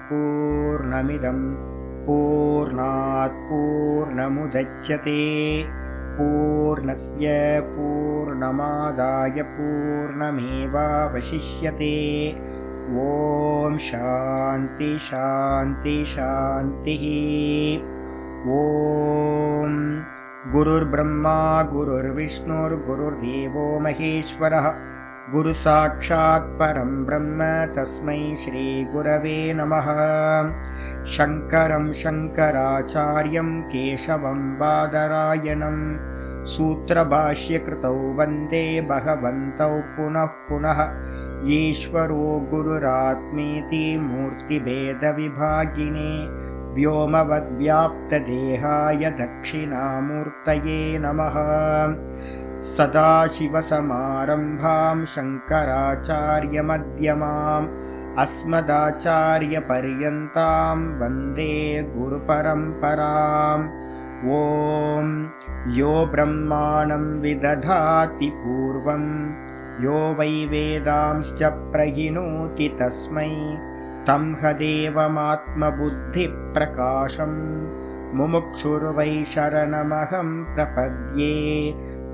पूर्णमिदं पूर्णात् पूर्णमुदच्यते पूर्णस्य पूर्णमादाय पूर्णमेवावशिष्यते। ॐ शान्ति शान्ति शान्तिः। ॐ गुरुर्ब्रह्मा गुरुर्विष्णुर्गुरुर्देवो महेश्वरः गुरुसाक्षात् परं ब्रह्म तस्मै श्रीगुरवे नमः। शङ्करं शङ्कराचार्यं केशवं बादरायणं सूत्रभाष्यकृतौ वन्दे भगवन्तौ पुनः पुनः। ईश्वरो गुरुरात्मेति मूर्तिभेदविभागिने व्योमवद्व्याप्तदेहाय दक्षिणामूर्तये नमः। सदाशिवसमारम्भां शङ्कराचार्यमध्यमाम् अस्मदाचार्यपर्यन्तां वन्दे गुरुपरम्पराम्। ॐ यो ब्रह्माणं विदधाति पूर्वं यो वै वेदांश्च प्रहिणोति तस्मै तं हदेवमात्मबुद्धिप्रकाशं मुमुक्षुर्वै शरणमहं प्रपद्ये।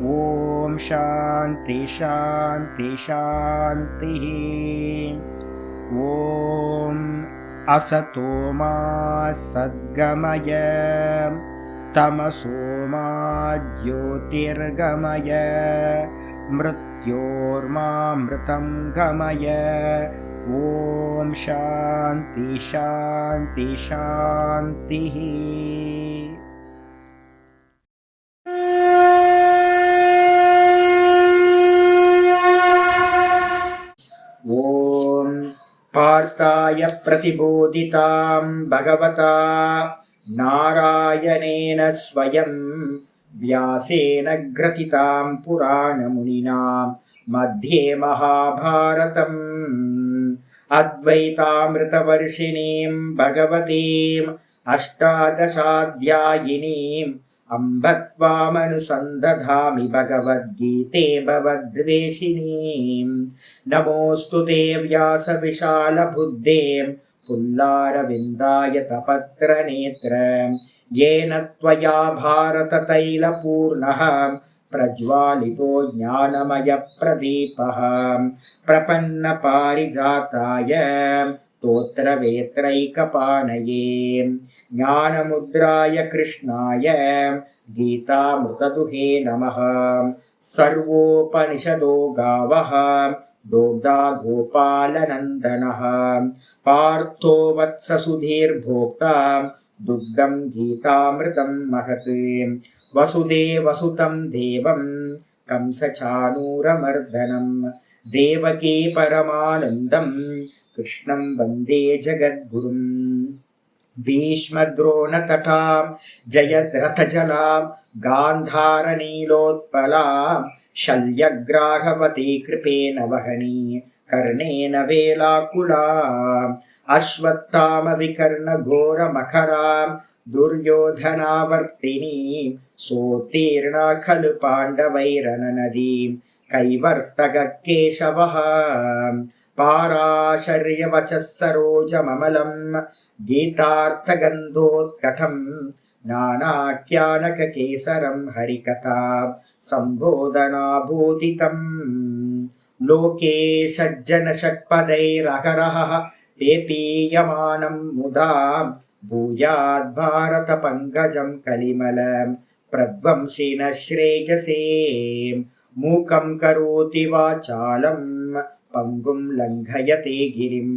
ॐ शान्ति शान्ति शान्तिः। ॐ असतो मा सद्गमय तमसो मा ज्योतिर्गमय मृत्योर्मामृतं गमय। ॐ शान्ति शान्ति शान्तिः। ॐ पार्थाय प्रतिबोधितां भगवता नारायणेन स्वयं व्यासेन ग्रथितां पुराणमुनिना मध्ये महाभारतम् अद्वैतामृतवर्षिणीं भगवतीम् अष्टादशाध्यायिनीम् अम्ब त्वामनुसन्दधामि भगवद्गीते भवद्वेषिणीम्। नमोऽस्तु ते व्यासविशालबुद्धे पुल्लारविन्दाय तपत्रनेत्र येन त्वया भारततैलपूर्णः प्रज्वालितो ज्ञानमयप्रदीपः प्रपन्नपारिजाताय स्तोत्रवेत्रैकपाणये ज्ञानमुद्राय कृष्णाय गीतामृतदुहे नमः। सर्वोपनिषदो गावः दोग्धा गोपालनन्दनः पार्थो वत्ससुधीर्भोक्ता दुग्धं गीतामृतं महत्। वसुदेवसुतं देवं कंसचाणूरमर्दनं देवकी परमानन्दं कृष्णं वन्दे जगद्गुरुम्। भीष्मद्रोणतटां जयद्रथजलां गान्धारनीलोत्पलां शल्यग्राहवती कृपेण वहनी कर्णेन वेलाकुलाम् अश्वत्थामविकर्णघोरमखरां दुर्योधनावर्तिनीं सोत्तीर्णा खलु पाण्डवैरननदीं कैवर्तककेशवः पाराशर्यवचः सरोजममलं गीतार्थगन्धोत्कटं नानाख्यानककेसरं हरिकथा सम्बोधनाभूतितम्। लोके सज्जनषट्पदैरहरः पेपीयमानं मुदा भूयाद्भारतपङ्कजं कलिमलं प्रध्वंसिनः श्रेयसे। मूकं करोति वाचालं पङ्गुं लङ्घयते गिरिं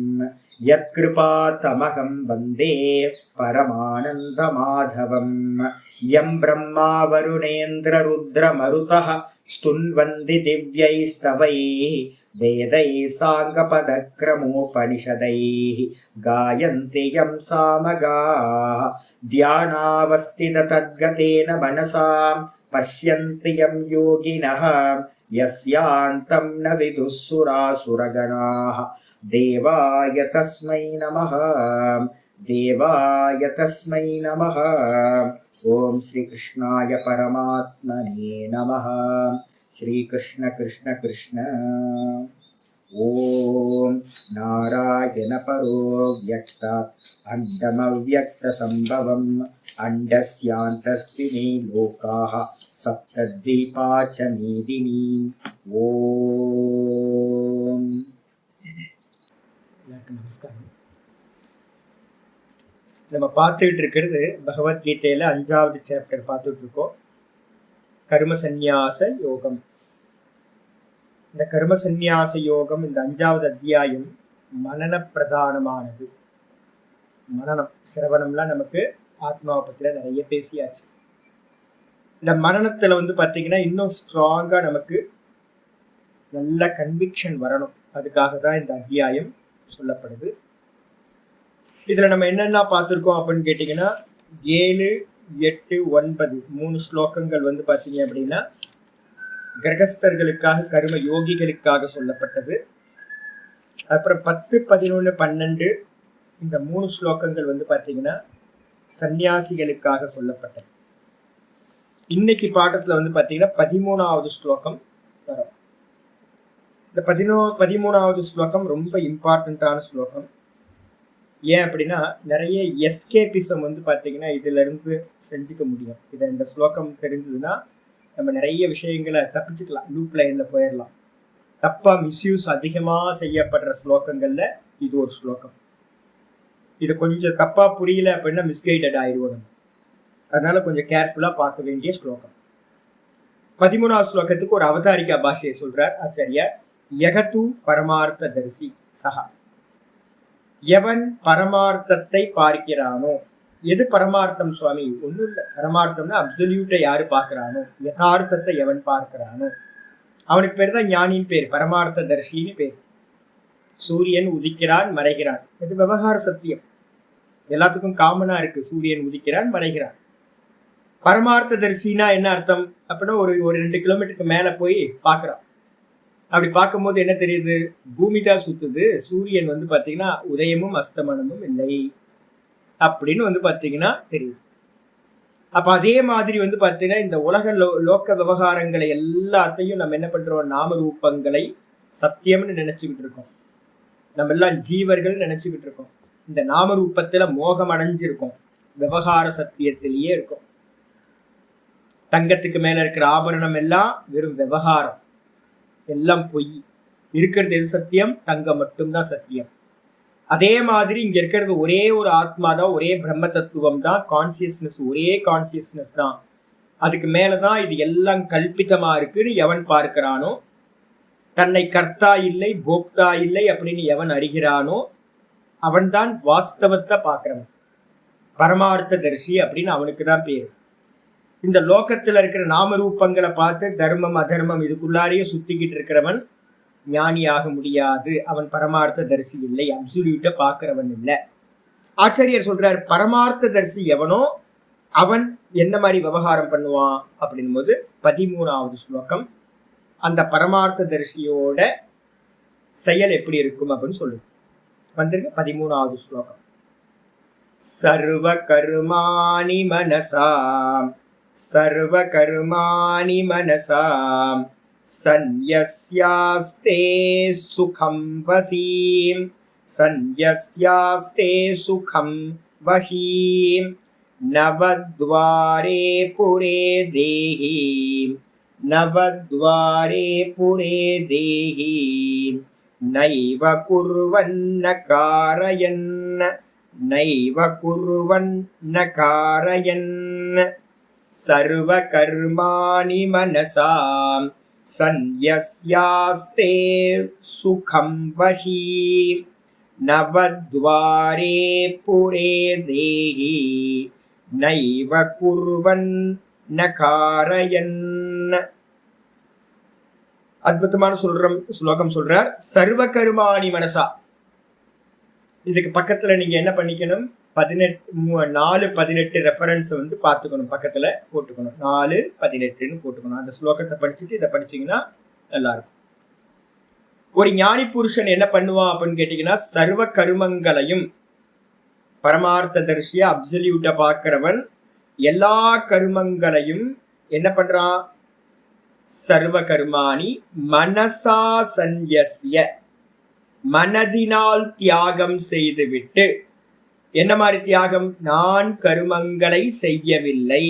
यत्कृपातमहं वन्दे परमानन्दमाधवम्। यं ब्रह्मा वरुणेन्द्ररुद्रमरुतः स्तुन्वन्ति दिव्यैस्तवैः वेदैः साङ्गपदक्रमोपनिषदैः गायन्ति यं सामगाः ध्यानावस्थिततद्गतेन मनसा पश्यन्ति यं योगिनः यस्यान्तं न विदुः सुरासुरगणाः। देवाय तस्मै नमः देवाय तस्मै नमः। ओम श्रीकृष्णाय परमात्मने नमः। श्रीकृष्ण कृष्ण कृष्ण। ஓம் நாராயண பரோ வியக்தாத் அண்டமவ்யக்த சம்பவம் அண்டஸ்யாந்தஸ்தினி லோகாஹ சப்தத்வீபாச்ச மீதினி. ஓம். நமஸ்காரம். நம்ம பார்த்துட்டு இருக்கிறது பகவத்கீதையில 5வது சாப்டர் பார்த்துட்டு இருக்கோம், கர்ம சந்நியாச யோகம். இந்த கர்ம சந்நியாச யோகம், இந்த 5வது அத்தியாயம் மனன பிரதானமானது. மனனம், சிரவணம்லாம் நமக்கு ஆத்மாவை பத்தில நிறைய பேசியாச்சு. இந்த மனனத்துல பாத்தீங்கன்னா இன்னும் ஸ்ட்ராங்கா நமக்கு நல்ல கன்விக்ஷன் வரணும். அதுக்காக தான் இந்த அத்தியாயம் சொல்லப்படுது. இதுல நம்ம என்னென்ன பார்த்துருக்கோம் அப்படின்னு கேட்டீங்கன்னா 7, 8, 9 3 ஸ்லோகங்கள் பார்த்தீங்க அப்படின்னா கிரகஸ்தர்களுக்காக, கர்ம யோகிகளுக்காக சொல்லப்பட்டது. அப்புறம் 10, 11, 12 இந்த 3 ஸ்லோகங்கள் பார்த்தீங்கன்னா சன்னியாசிகளுக்காக சொல்லப்பட்டது. இன்னைக்கு பாடத்துல பார்த்தீங்கன்னா 13வது ஸ்லோகம் வரும். இந்த 13வது ஸ்லோகம் ரொம்ப இம்பார்ட்டண்ட்டான ஸ்லோகம். ஏன் அப்படின்னா நிறைய எஸ்கேபிசம் பார்த்தீங்கன்னா இதுல இருந்து செஞ்சுக்க முடியும். இந்த ஸ்லோகம் தெரிஞ்சதுன்னா நம்ம நிறைய விஷயங்களை தப்பிச்சுக்கலாம், லூப் லைன்ல போயிடலாம். தப்பா மிஸ்யூஸ் அதிகமா செய்யப்படுற ஸ்லோகங்கள்ல இது ஒரு ஸ்லோகம். இது கொஞ்சம் தப்பா புரியல அப்படின்னா மிஸ்கைடட் ஆயிடுவோம். அதனால கொஞ்சம் கேர்ஃபுல்லா பார்க்க வேண்டிய ஸ்லோகம். 13வது ஸ்லோகத்துக்கு ஒரு அவதாரிகா பாஷையை சொல்றார் ஆச்சாரியார். யகது பரமார்த்த தரிசி சஹா. எவன் பரமார்த்தத்தை பார்க்கிறானோ. எது பரமார்த்தம் சுவாமி? ஒன்றும் இல்லை. பரமார்த்தம்னா அப்சல்யூட்டை யாரு பார்க்கிறானோ, யதார்த்தத்தை எவன் பார்க்கிறானோ அவனுக்கு பேர் தான் ஞானின் பேர், பரமார்த்த தரிசின்னு பேர். சூரியன் உதிக்கிறான், மறைகிறான், இது விவகார சத்தியம், எல்லாத்துக்கும் காமனா இருக்கு. சூரியன் உதிக்கிறான், மறைகிறான். பரமார்த்த தரிசினா என்ன அர்த்தம் அப்படின்னா ஒரு 2 கிலோமீட்டருக்கு மேல போய் பார்க்கறான். அப்படி பார்க்கும்போது என்ன தெரியுது? பூமி தான் சுத்துது, சூரியன் பாத்தீங்கன்னா உதயமும் அஸ்தமனமும் இல்லை அப்படின்னு பாத்தீங்கன்னா தெரியுது. அப்ப அதே மாதிரி பாத்தீங்கன்னா இந்த உலக லோக்க விவகாரங்களை எல்லாத்தையும் நம்ம என்ன பண்றோம்? நாம ரூபங்களை சத்தியம்னு நினைச்சுக்கிட்டு இருக்கோம். நம்ம எல்லாம் ஜீவர்கள் நினைச்சுக்கிட்டு இருக்கோம். இந்த நாம ரூபத்துல மோகம் அடைஞ்சிருக்கோம், விவகார சத்தியத்திலேயே இருக்கும். தங்கத்துக்கு மேல இருக்கிற ஆபரணம் எல்லாம் வெறும் விவகாரம், எல்லாம் பொய். இருக்கிறது எது சத்தியம்? தங்கம் மட்டும்தான் சத்தியம். அதே மாதிரி இங்க இருக்கிறது ஒரே ஒரு ஆத்மா தான், ஒரே பிரம்ம தத்துவம் தான், கான்சியஸ்னஸ், ஒரே கான்சியஸ்னஸ் தான். அதுக்கு மேலதான் இது எல்லாம் கல்பிதமா இருக்குன்னு எவன் பார்க்கிறானோ, தன்னை கர்த்தா இல்லை போக்தா இல்லை அப்படின்னு எவன் அறிகிறானோ அவன் தான் வாஸ்தவத்தை பார்க்கிறவன், பரமார்த்த தரிசி அப்படின்னு அவனுக்கு தான் பேரு. இந்த லோகத்துல இருக்கிற நாம ரூபங்களை பார்த்து தர்மம் அதர்மம் இதுக்குள்ளாரையே சுத்திக்கிட்டு இருக்கிறவன் ஞானியாக முடியாது. அவன் பரமார்த்த தரிசி இல்லை, அப்சல்யூட்ட பார்க்கிறவன் இல்லை. ஆச்சாரியர் சொல்றார், பரமார்த்த தரிசி எவனோ அவன் என்ன மாதிரி விவகாரம் பண்ணுவான் அப்படின் போது 13வது ஸ்லோகம் அந்த பரமார்த்த தரிசியோட செயல் எப்படி இருக்கும் அப்படின்னு சொல்லுது. வந்திருக்கு 13வது ஸ்லோகம். சர்வ கர்மாணி மனசாம், சர்வ கர்மாணி மனசாம் சந்யஸ்யாஸ்தே சுகம் வசீம், சந்யஸ்யாஸ்தே சுகம் வசீம். நவத்வாரே புரே தேஹி, நவத்வாரே புரே தேஹி. நைவ குர்வன்ன காரயன், நைவ குர்வன்ன காரயன். சர்வ கர்மாணி மனசாம் சந்யஸ்யாஸ்தே சுகம் வசீ. நவத்வாரே புரே தேஹி நைவ குர்வன் ந காரயன். அற்புதமான ஸ்லோகம் சொல்றார். சர்வ கர்மாணி மனசா. இதுக்கு பக்கத்துல நீங்க என்ன பண்ணிக்கணும்? 4:18 ரெஃபரன்ஸ் பார்த்துக்கணும், பக்கத்துல போட்டுக்கணும். 4:18 போட்டுக்கணும். அந்த ஸ்லோகத்தை படிச்சுட்டு இதை படிச்சீங்கன்னா நல்லா இருக்கும். ஒரு ஞானி புருஷன் என்ன பண்ணுவான் அப்படின்னு கேட்டீங்கன்னா, சர்வ கருமங்களையும், பரமார்த்த தரிசிய அப்சல்யூட்டா பார்க்கிறவன் எல்லா கருமங்களையும் என்ன பண்றான்? சர்வ கர்மாணி மனசா சந்யஸ்ய. மனதினால் தியாகம் செய்துவிட்டு. என்ன மாதிரி தியாகம்? நான் கருமங்களை செய்யவில்லை,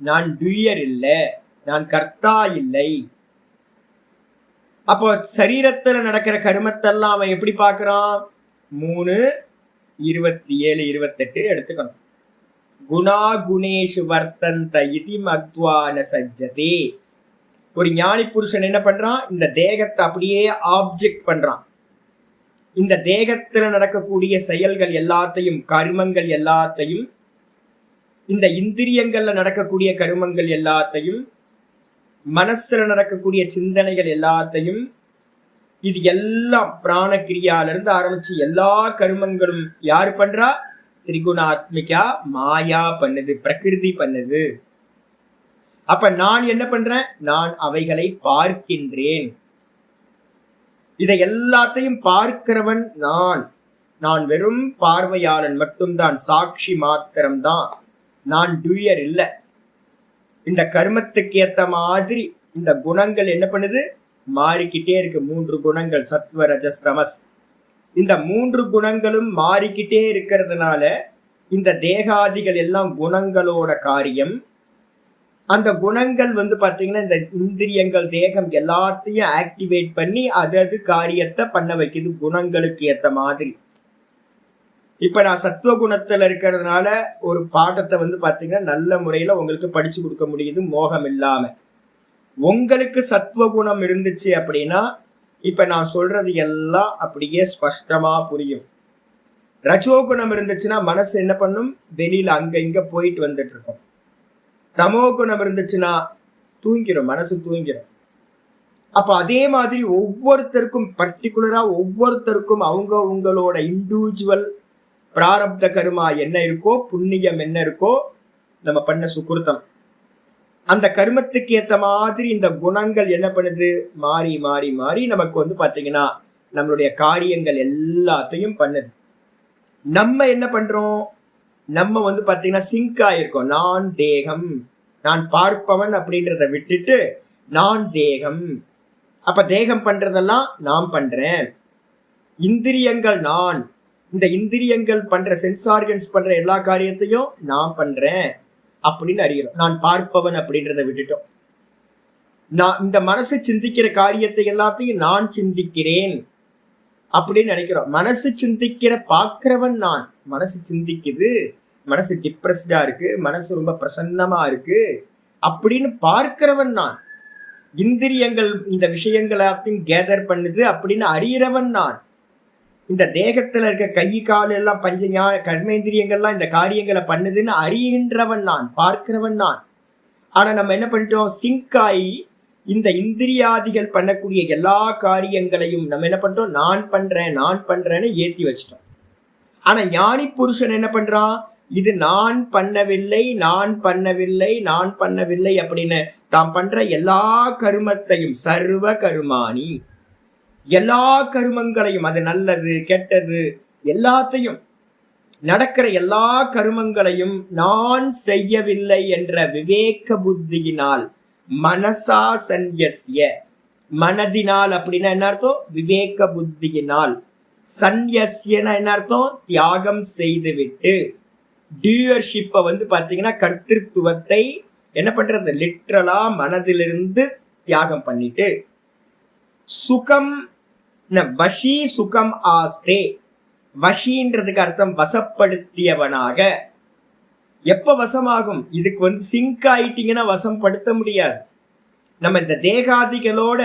நான் டூயர் இல்லை, நான் கர்த்தா இல்லை. அப்போ சரீரத்துல நடக்கிற கருமத்தெல்லாம் அவன் எப்படி பார்க்கறான்? 3, 27, 28 எடுத்துக்கணும். குணா குணேஷு வர்த்தந்த இதி மத்வான சஜ்ஜதே. ஒரு ஞானி புருஷன் என்ன பண்றான்? இந்த தேகத்தை அப்படியே ஆப்ஜெக்ட் பண்றான். இந்த தேகத்துல நடக்கக்கூடிய செயல்கள் எல்லாத்தையும், கருமங்கள் எல்லாத்தையும், இந்த இந்திரியங்கள்ல நடக்கக்கூடிய கருமங்கள் எல்லாத்தையும், மனசுல நடக்கக்கூடிய சிந்தனைகள் எல்லாத்தையும், இது எல்லாம் பிராணக்கிரியால இருந்து ஆரம்பிச்சு எல்லா கருமங்களும் யாரு பண்றா? திரிகுணாத்மிகா மாயா பண்ணுது, பிரகிருதி பண்ணுது. அப்ப நான் என்ன பண்றேன்? நான் அவைகளை பார்க்கின்றேன். இதை எல்லாத்தையும் பார்க்கிறவன் நான். நான் வெறும் பார்வையாளன் மட்டும்தான், சாட்சி மாத்திரம்தான். நான் டூயர் இல்லை. இந்த கர்மத்துக்கு ஏத்த மாதிரி இந்த குணங்கள் என்ன பண்ணுது? மாறிக்கிட்டே இருக்கு. 3 குணங்கள், சத்வ ரஜஸ் தமஸ். இந்த 3 குணங்களும் மாறிக்கிட்டே இருக்கிறதுனால இந்த தேகாதிகள் எல்லாம் குணங்களோட காரியம். அந்த குணங்கள் பாத்தீங்கன்னா இந்த இந்திரியங்கள், தேகம் எல்லாத்தையும் ஆக்டிவேட் பண்ணி அது காரியத்தை பண்ண வைக்குது குணங்களுக்கு ஏத்த மாதிரி. இப்ப நான் சத்துவ குணத்துல இருக்கிறதுனால ஒரு பாடத்தை பாத்தீங்கன்னா நல்ல முறையில உங்களுக்கு படிச்சு கொடுக்க முடியுது, மோகம் இல்லாம. உங்களுக்கு சத்துவ குணம் இருந்துச்சு அப்படின்னா இப்ப நான் சொல்றது எல்லாம் அப்படியே ஸ்பஷ்டமா புரியும். ரஜோகுணம் இருந்துச்சுன்னா மனசு என்ன பண்ணும்? வெளியில அங்க இங்க போயிட்டு வந்துட்டு இருக்கும். தமோ குணம் இருந்துச்சுன்னா தூங்கிடும், மனசு தூங்கிடும். அப்ப அதே மாதிரி ஒவ்வொருத்தருக்கும் பர்டிகுலரா ஒவ்வொருத்தருக்கும் அவங்க உங்களோட இண்டிவிஜுவல் பிராரப்த கருமா என்ன இருக்கோ, புண்ணியம் என்ன இருக்கோ, நம்ம பண்ண சுக்கிருத்தம், அந்த கர்மத்துக்கு ஏத்த மாதிரி இந்த குணங்கள் என்ன பண்ணுது? மாறி மாறி மாறி நமக்கு பாத்தீங்கன்னா நம்மளுடைய காரியங்கள் எல்லாத்தையும் பண்ணுது. நம்ம என்ன பண்றோம்? நம்ம பாத்தீங்கன்னா சிங்க் ஆயிருக்கோம். நான் தேகம், நான் பார்ப்பவன் அப்படின்றத விட்டுட்டு நான் தேகம். அப்ப தேகம் பண்றதெல்லாம் நான் பண்றேன். இந்திரியங்கள் நான், இந்த இந்திரியங்கள் பண்ற, சென்ஸ் ஆர்கன்ஸ் பண்ற எல்லா காரியத்தையும் நான் பண்றேன் அப்படின்னு அறியணும். நான் பார்ப்பவன் அப்படின்றத விட்டுட்டோம். நான் இந்த மனசு சிந்திக்கிற காரியத்தை எல்லாத்தையும் நான் சிந்திக்கிறேன் அப்படின்னு நினைக்கிறோம். மனசு சிந்திக்கிற பார்க்கிறவன் நான். மனசு சிந்திக்குது, மனசு டிப்ரெஸ்டா இருக்கு, மனசு ரொம்ப பிரசன்னமா இருக்கு அப்படின்னு பார்க்கிறவன் நான். இந்திரியங்கள் இந்த விஷயங்களாத்தையும் கேதர் பண்ணுது அப்படின்னு அறியறவன் நான். இந்த தேகத்துல இருக்க கை கால் எல்லாம் பஞ்ச கர்மேந்திரியங்கள்லாம் இந்த காரியங்களை பண்ணுதுன்னு அறிகின்றவன் நான், பார்க்கிறவன் நான். ஆனா நம்ம என்ன பண்ணிட்டோம்? சிங்க் ஆகி இந்த இந்திரியாதிகள் பண்ணக்கூடிய எல்லா காரியங்களையும் நம்ம என்ன பண்ணிட்டோம்? நான் பண்றேன் நான் பண்றேன்னு ஏத்தி வச்சிட்டோம். ஆனா ஞானி புருஷன் என்ன பண்றான்? இது நான் பண்ணவில்லை, நான் பண்ணவில்லை, நான் பண்ணவில்லை அப்படின்னு தாம் பண்ற எல்லா கருமத்தையும், சர்வ கருமானி, எல்லா கருமங்களையும், அது நல்லது கெட்டது எல்லாத்தையும், நடக்கிற எல்லா கருமங்களையும் நான் செய்யவில்லை என்ற விவேக புத்தியினால், மனசா சந்யஸ்ய, மனதினால் அப்படின்னா என்ன அர்த்தம்? விவேக புத்தியினால். சந்யஸ்யனா என்ன அர்த்தம்? தியாகம் செய்துவிட்டு. டியூயர்ஷிப்பை பாத்தீங்கன்னா கர்த்திருவத்தை என்ன பண்றது? லிட்ரலா மனதிலிருந்து தியாகம் பண்ணிட்டு. சுகம் வஷி சுகம் ஆஸ்தே. வஷின்றதுக்கு அர்த்தம் வசப்படுத்தியவனாக. எப்ப வசமாகும்? இதுக்கு சிங்க் ஆயிட்டீங்கன்னா வசப்படுத்த முடியாது. நம்ம இந்த தேகாதிகளோட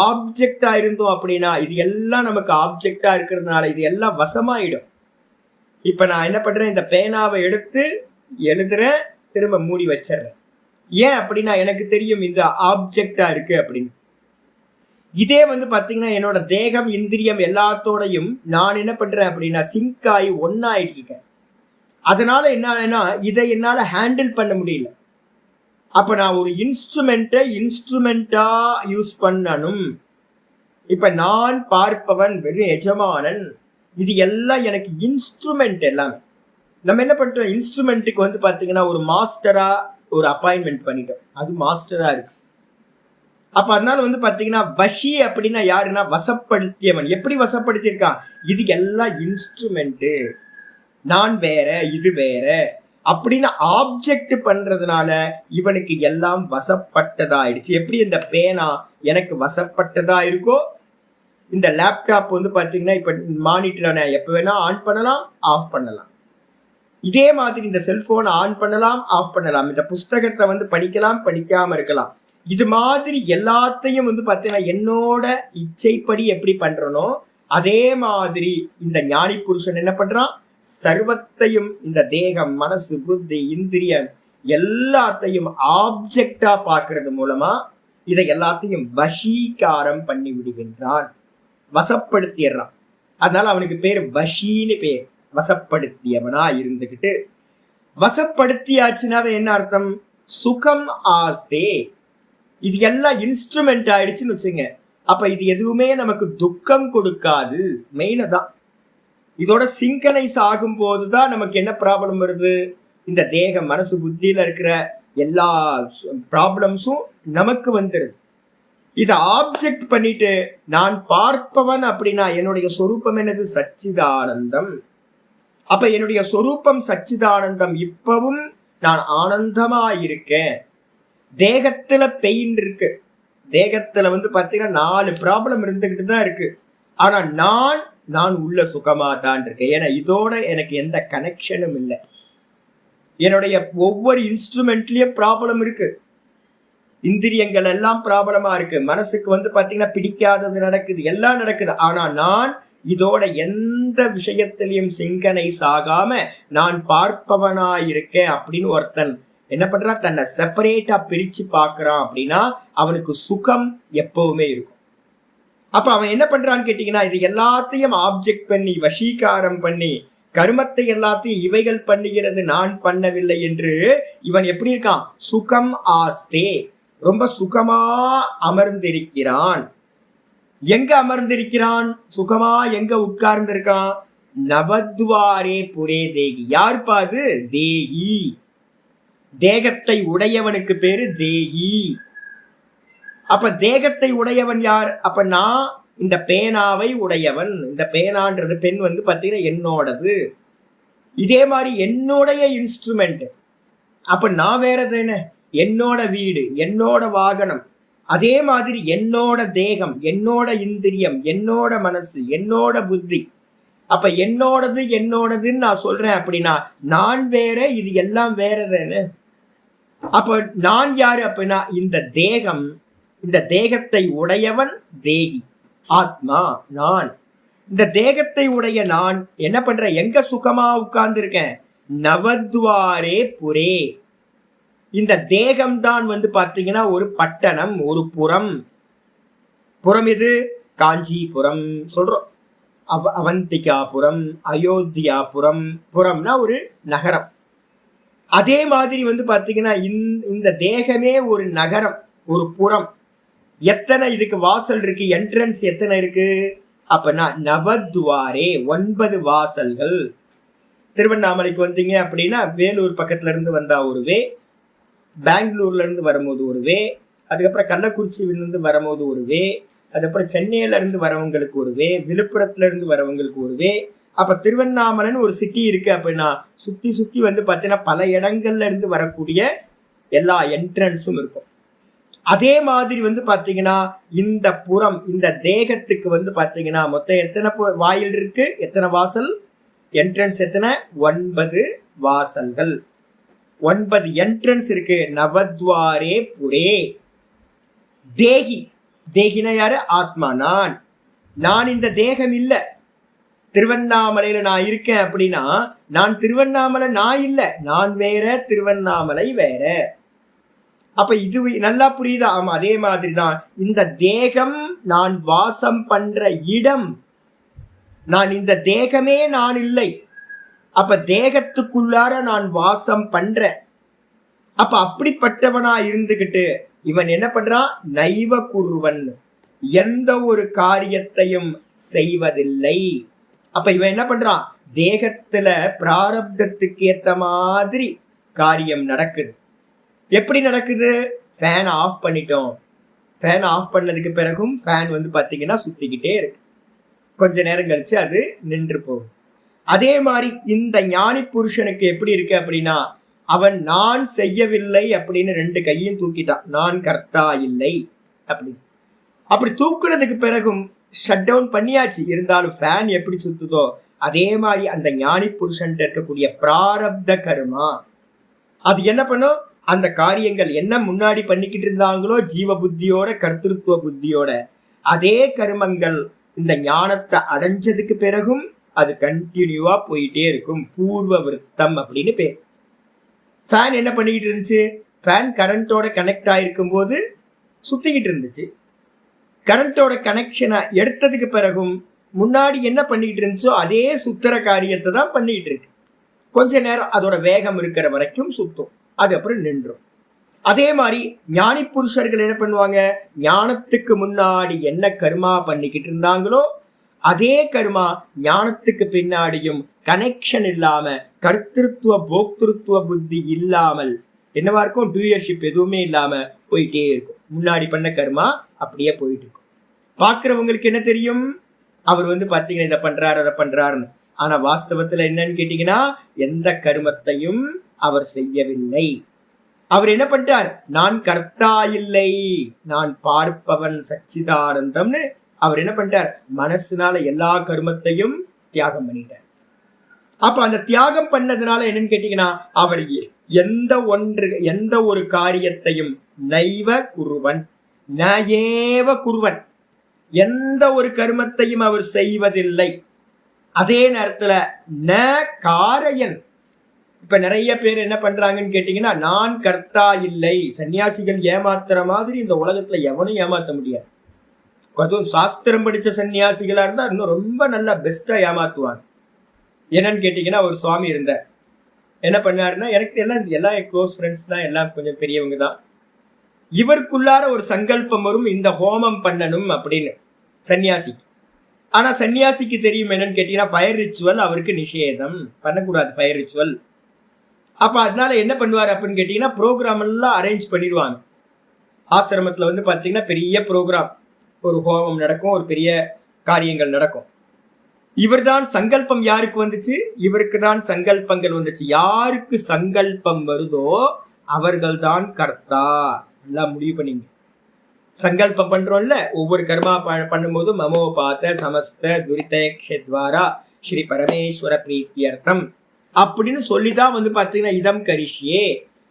ஆப்ஜெக்டா இருந்தோம் அப்படின்னா இது எல்லாம் நமக்கு ஆப்ஜெக்டா இருக்கிறதுனால இது எல்லாம் வசமாயிடும். இப்ப நான் என்ன பண்றேன்? இந்த பேனாவை எடுத்து எழுதுறேன், திரும்ப மூடி வச்சிடறேன். ஏன் அப்படின்னா எனக்கு தெரியும் இந்த ஆப்ஜெக்டா இருக்கு அப்படின்னு. இதே பாத்தீங்கன்னா என்னோட தேகம் இந்திரியம் எல்லாத்தோடையும் நான் என்ன பண்றேன் அப்படின்னா சிங்க் ஆகி ஒன்னாயிட்டு இருக்கேன். அதனால என்ன, இதை என்னால ஹேண்டில் பண்ண முடியல. அப்ப நான் ஒரு இன்ஸ்ட்ருமெண்டா யூஸ் பண்ணணும். இப்ப நான் பார்ப்பவன், வெறும் எஜமானன், இது எல்லாம் எனக்கு இன்ஸ்ட்ருமெண்ட். எல்லாமே நம்ம என்ன பண்ணிட்டோம்? இன்ஸ்ட்ருமெண்ட்டுக்கு பாத்தீங்கன்னா ஒரு மாஸ்டரா ஒரு அப்பாயின்மெண்ட் பண்ணிட்டோம். அது மாஸ்டரா இருக்கு. அப்ப அதனால வந்து பாத்தீங்கன்னா வஷி அப்படின்னா யாருன்னா வசப்படுத்தியவன். எப்படி வசப்படுத்தியிருக்கான்? இது எல்லாம் இன்ஸ்ட்ருமெண்ட், நான் வேற இது வேற அப்படின்னு ஆப்ஜெக்ட் பண்றதுனால இவனுக்கு எல்லாம் வசப்பட்டதாயிடுச்சு. எப்படி இந்த பேனா எனக்கு வசப்பட்டதா இருக்கோ, இந்த லேப்டாப் வந்து பாத்தீங்கன்னா இப்ப மானிட்டர் நான் எப்ப வேணா ஆன் பண்ணலாம், ஆஃப் பண்ணலாம். இதே மாதிரி இந்த செல்போன் ஆன் பண்ணலாம், ஆஃப் பண்ணலாம். இந்த புஸ்தகத்தை வந்து படிக்கலாம், படிக்காம இருக்கலாம். இது மாதிரி எல்லாத்தையும் வந்து பாத்தீங்கன்னா என்னோட இச்சைப்படி எப்படி பண்றனோ அதே மாதிரி இந்த ஞானி புருஷன் என்ன பண்றான்? சர்வத்தையும் இந்த தேகம், மனசு, புத்தி, இந்திரியம் எல்லாத்தையும் ஆப்ஜெக்டா பார்க்கறது மூலமா இதை எல்லாத்தையும் வசீகாரம் பண்ணி விடுகின்றான், வசப்படுத்திடுறான். அதனால அவனுக்கு பேர் வஷின்னு பேர். வசப்படுத்தியவனா இருந்துகிட்டு வசப்படுத்தியாச்சுனாவே என்ன அர்த்தம்? சுகம் ஆஸ்தே. இது எல்லாம் இன்ஸ்ட்ருமெண்ட் ஆயிடுச்சுன்னு வச்சுங்க. அப்ப இது எதுவுமே நமக்கு துக்கம் கொடுக்காது. மெயினா தான் இதோட சிங்கனைஸ் ஆகும் போதுதான் நமக்கு என்ன ப்ராப்ளம் வருது? இந்த தேகம், மனசு, புத்தியில இருக்கிற எல்லா ப்ராப்ளம்ஸும் நமக்கு வந்துடுது. இதை ஆப்ஜெக்ட் பண்ணிட்டு நான் பார்ப்பவன் அப்படின்னா என்னுடைய சொரூபம் என்னது? சச்சிதானந்தம். அப்ப என்னுடைய சொரூபம் சச்சிதானந்தம். இப்பவும் நான் ஆனந்தமா இருக்கேன். தேகத்துல பெயின் இருக்கு, தேகத்துல வந்து பாத்தீங்கன்னா 4 ப்ராப்ளம் இருந்துகிட்டு தான் இருக்கு. ஆனா நான் உள்ள சுகமா தான் இருக்கேன். ஏன்னா இதோட எனக்கு எந்த கனெக்ஷனும் இல்லை. என்னுடைய ஒவ்வொரு இன்ஸ்ட்ருமெண்ட்லயும் ப்ராப்ளம் இருக்கு, இந்திரியங்கள் எல்லாம் ப்ராப்ளமா இருக்கு, மனசுக்கு வந்து பாத்தீங்கன்னா பிடிக்காதது நடக்குது, எல்லாம் நடக்குது. ஆனா நான் இதோட எந்த விஷயத்திலையும் சிங்கனைஸ் ஆகாம நான் பார்ப்பவனா இருக்கேன் அப்படின்னு ஒருத்தன் என்ன பண்றான்? தன்னை செப்பரேட்டா பிரிச்சு பார்க்கறான் அப்படின்னா அவனுக்கு சுகம் எப்பவுமே இருக்கும். அப்ப அவன் என்ன பண்றான்னு கேட்டீங்கன்னா, இது எல்லாத்தையும் ஆப்ஜெக்ட் பண்ணி வசீகாரம் பண்ணி கர்மத்தை எல்லாத்தையும் இவைகள் பண்ணுகிறது, நான் பண்ணவில்லை என்று இவன் எப்படி இருக்கான்? சுகம் ஆஸ்தே, ரொம்ப சுகமா அமர்ந்திருக்கிறான். எங்க அமர்ந்திருக்கிறான்? சுகமா எங்க உட்கார்ந்திருக்கான்? நவத்வாரே புரே தேகி. யாருப்பா அது? தேகி. தேகத்தை உடையவனுக்கு பேரு தேகி. அப்ப தேகத்தை உடையவன் யார்? அப்ப நான் இந்த பேனாவை உடையவன். இந்த பேனான்றது பெண் வந்து பாத்தீங்கன்னா என்னோடது. இதே மாதிரி என்னுடைய இன்ஸ்ட்ருமெண்ட். அப்ப நான் வேற தானே. என்னோட வீடு, என்னோட வாகனம், அதே மாதிரி என்னோட தேகம், என்னோட இந்திரியம், என்னோட மனசு, என்னோட புத்தி. அப்ப என்னோடதுன்னு நான் சொல்றேன் அப்படின்னா நான் வேற, இது எல்லாம் வேற தானே. அப்ப நான் யாரு அப்படின்னா இந்த தேகம், இந்த தேகத்தை உடையவன் தேகி, ஆத்மா நான். இந்த தேகத்தை உடைய நான் என்ன பண்றேன்? எங்க சுகமா உட்கார்ந்து இருக்கேன்? நவத்வாரே புரே. இந்த தேகம்தான் வந்து பாத்தீங்கன்னா ஒரு பட்டணம், ஒரு புறம். புறம் இது காஞ்சிபுரம் சொல்றோம், அவந்திகாபுரம், அயோத்தியாபுரம். புறம்னா ஒரு நகரம். அதே மாதிரி வந்து பாத்தீங்கன்னா இந்த தேகமே ஒரு நகரம், ஒரு புறம். எத்தனை இதுக்கு வாசல் இருக்கு? என்ட்ரன்ஸ் எத்தனை இருக்கு? அப்பனா நவத்வாரே, 9 வாசல்கள். திருவண்ணாமலைக்கு வந்தீங்க அப்படின்னா வேலூர் பக்கத்துல இருந்து வந்தா ஒரு வே, பெங்களூர்ல இருந்து வரும்போது ஒரு வே, அதுக்கப்புறம் கள்ளக்குறிச்சியில இருந்து வரும்போது ஒரு வே, அதுக்கப்புறம் சென்னையில இருந்து வரவங்களுக்கு ஒரு வே, விழுப்புரத்துல இருந்து வரவங்களுக்கு ஒரு வே. அப்ப திருவண்ணாமலைன்னு ஒரு சிட்டி இருக்கு அப்படின்னா சுத்தி சுத்தி வந்து பாத்தீங்கன்னா பல இடங்கள்ல இருந்து வரக்கூடிய எல்லா என்ட்ரன்ஸும் இருக்கும். அதே மாதிரி வந்து பாத்தீங்கன்னா இந்த புறம், இந்த தேகத்துக்கு வந்து பாத்தீங்கன்னா மொத்தம் எத்தனை வாயில் இருக்கு? எத்தனை வாசல்? என்ட்ரன்ஸ் எத்தனை? 9 வாசல்கள், 9 என்ட்ரன்ஸ் இருக்கு. நவத்வாரே புரே தேகி. தேகினா யாரு? ஆத்மா, நான் இந்த தேகம் இல்ல. திருவண்ணாமலையில நான் இருக்கேன் அப்படின்னா நான் திருவண்ணாமலை நான் இல்ல, நான் வேற, திருவண்ணாமலை வேற. அப்ப இது நல்லா புரியுதா? ஆமா. அதே மாதிரிதான் இந்த தேகம் நான் வாசம் பண்ற இடம். நான் இந்த தேகமே நான் இல்லை. அப்ப தேகத்துக்குள்ளார நான் வாசம் பண்றேன். அப்ப அப்படிப்பட்டவனா இருந்துகிட்டு இவன் என்ன பண்றான்? நைவ குருவன், எந்த ஒரு காரியத்தையும் செய்வதில்லை. அப்ப இவன் என்ன பண்றான்? தேகத்துல பிராரப்தத்துக்கு ஏத்த மாதிரி காரியம் நடக்குது. எப்படி நடக்குது? ஃபேன் ஆஃப் பண்ணிட்டோம், ஃபேன் ஆஃப் பண்ணதுக்கு பிறகும் ஃபேன் வந்து பார்த்தீங்கன்னா சுத்திக்கிட்டே இருக்கு. கொஞ்ச நேரம் கழிச்சு அது நின்று போகும். அதே மாதிரி இந்த ஞானி புருஷனுக்கு எப்படி இருக்கு அப்படின்னா, அவன் நான் செய்யவில்லை அப்படின்னு 2 கையும் தூக்கிட்டான். நான் கர்த்தா இல்லை அப்படின்னு. அப்படி தூக்குனதுக்கு பிறகும் ஷட் டவுன் பண்ணியாச்சு. இருந்தாலும் ஃபேன் எப்படி சுத்துதோ அதே மாதிரி அந்த ஞானி புருஷன் இருக்கக்கூடிய பிராரப்த கர்மா அது என்ன பண்ணும், அந்த காரியங்கள் என்ன முன்னாடி பண்ணிக்கிட்டு இருந்தாங்களோ ஜீவ புத்தியோட கர்த்திருத்துவ புத்தியோட அதே கர்மங்கள் இந்த ஞானத்தை அடைஞ்சதுக்கு பிறகும் அது கண்டினியூவா போயிட்டே இருக்கும். பூர்வ விருத்தம் அப்படின்னு பேர். ஃபேன் என்ன பண்ணிக்கிட்டு இருந்துச்சு, ஃபேன் கரண்டோட கனெக்ட் ஆயிருக்கும் போது சுத்திக்கிட்டு இருந்துச்சு. கரண்டோட கனெக்ஷனை எடுத்ததுக்கு பிறகும் முன்னாடி என்ன பண்ணிக்கிட்டு இருந்துச்சோ அதே சுத்துற காரியத்தை தான் பண்ணிக்கிட்டு இருக்கு. கொஞ்ச நேரம் அதோட வேகம் இருக்கிற வரைக்கும் சுத்தும், அது அப்புறம் நின்றும். அதே மாதிரி ஞானி புருஷர்கள் என்ன பண்ணுவாங்க, ஞானத்துக்கு முன்னாடி என்ன கர்மா பண்ணிக்கிட்டு இருந்தாங்களோ அதே கர்மா ஞானத்துக்கு பின்னாடியும் கனெக்ஷன் இல்லாம கர்த்திருத்துவ போக்திருத்துவ புத்தி இல்லாமல் என்னவா இருக்கும், டூயர்ஷிப் எதுவுமே இல்லாம போயிட்டே இருக்கும். முன்னாடி பண்ண கர்மா அப்படியே போயிட்டு இருக்கும். பாக்குறவங்களுக்கு என்ன தெரியும், அவர் வந்து பாத்தீங்கன்னா இதை பண்றாரு அதை பண்றாருன்னு. ஆனா வாஸ்தவத்துல என்னன்னு கேட்டீங்கன்னா எந்த கர்மத்தையும் அவர் செய்யவில்லை. அவர் என்ன பண்ணிட்டார், நான் கர்த்தா இல்லை நான் பார்ப்பவன் சச்சிதானந்தம்னு அவர் என்ன பண்ணிட்டார், மனசுனால எல்லா கர்மத்தையும் தியாகம் பண்ணிட்டார். அப்ப அந்த தியாகம் பண்ணதுனால என்னன்னு கேட்டீங்கன்னா அவர் எந்த ஒரு காரியத்தையும் நைவ குருவன் நயேவ குருவன் எந்த ஒரு கர்மத்தையும் அவர் செய்வதில்லை. அதே நேரத்துல ந காரையன். இப்ப நிறைய பேர் என்ன பண்றாங்கன்னு கேட்டீங்கன்னா நான் கர்த்தா இல்லை. சன்னியாசிகள் ஏமாத்துற மாதிரி இந்த உலகத்துல எவனும் ஏமாத்த முடியாது. அதுவும் சாஸ்திரம் படிச்ச சன்னியாசிகளா இருந்தா இன்னும் ரொம்ப நல்லா பெஸ்டா ஏமாத்துவாங்க. என்னன்னு கேட்டீங்கன்னா ஒரு சுவாமி இருந்தார். என்ன பண்ணாருன்னா, எனக்கு எல்லாம் என் க்ளோஸ் ஃப்ரெண்ட்ஸ் தான், எல்லாம் கொஞ்சம் பெரியவங்க தான். இவருக்குள்ளார ஒரு சங்கல்பம் வரும், இந்த ஹோமம் பண்ணணும் அப்படின்னு சன்னியாசிக்கு. ஆனா சன்னியாசிக்கு தெரியும் என்னன்னு கேட்டீங்கன்னா ஃபயர் ரிச்சுவல் அவருக்கு நிஷேதம், பண்ணக்கூடாது ஃபயர் ரிச்சுவல். அப்ப அதனால என்ன பண்ணுவார் அப்படின்னு கேட்டீங்கன்னா ப்ரோக்ராம் எல்லாம் அரேஞ்ச் பண்ணிடுவாங்க. ஆசிரமத்துல வந்து பாத்தீங்கன்னா பெரிய ப்ரோக்ராம், ஒரு ஹோமம் நடக்கும், ஒரு பெரிய காரியங்கள் நடக்கும். இவர்தான் சங்கல்பம் யாருக்கு வந்துச்சு, இவருக்கு தான் சங்கல்பங்கள் வந்துச்சு. யாருக்கு சங்கல்பம் வருதோ அவர்கள் தான் கர்த்தா. எல்லாம் முடிவு பண்ணீங்க. சங்கல்பம் பண்றோம்ல, ஒவ்வொரு கர்மா பண்ணும்போது மமோ பாத்த சமஸ்த துரிதேக்ஷத்வாரா ஸ்ரீ பரமேஸ்வர பிரீத்தியர்த்தம் அப்படின்னு சொல்லிதான் வந்து பாத்தீங்கன்னா இதம் கரிஷ்யே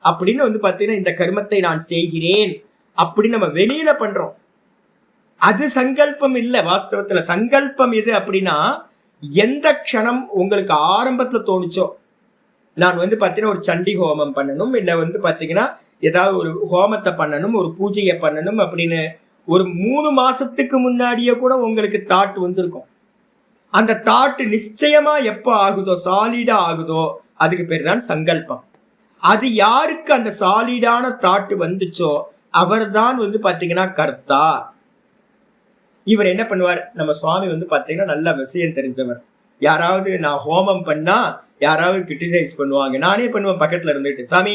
அப்படின்னு வந்து பாத்தீங்கன்னா இந்த கர்மத்தை நான் செய்கிறேன் அப்படின்னு நம்ம வெளியில பண்றோம். அது சங்கல்பம் இல்ல. வாஸ்தவத்துல சங்கல்பம் எது அப்படின்னா எந்த க்ஷணம் உங்களுக்கு ஆரம்பத்துல தோணுச்சோ, நான் வந்து பாத்தீங்கன்னா ஒரு சண்டி ஹோமம் பண்ணணும், இல்ல வந்து பாத்தீங்கன்னா ஏதாவது ஒரு ஹோமத்தை பண்ணணும், ஒரு பூஜையை பண்ணணும் அப்படின்னு ஒரு 3 மாசத்துக்கு முன்னாடியே கூட உங்களுக்கு தாட் வந்திருக்கும். அந்த தாட் நிச்சயமா எப்ப ஆகுதோ, சாலிடா ஆகுதோ, அதுக்கு பேர் தான் சங்கல்பம். அது யாருக்கு அந்த சாலிடான தாட் வந்துச்சோ அவர் தான் வந்து பாத்தீங்கன்னா கர்த்தா. இவர் என்ன பண்ணுவார், நம்ம சுவாமி வந்து பாத்தீங்கன்னா நல்ல விஷயம் தெரிஞ்சவர். யாராவது நான் ஹோமம் பண்ணா யாராவது கிரிட்டிசைஸ் பண்ணுவாங்க, நானே பண்ணுவேன் பக்கத்துல இருந்துட்டு, சாமி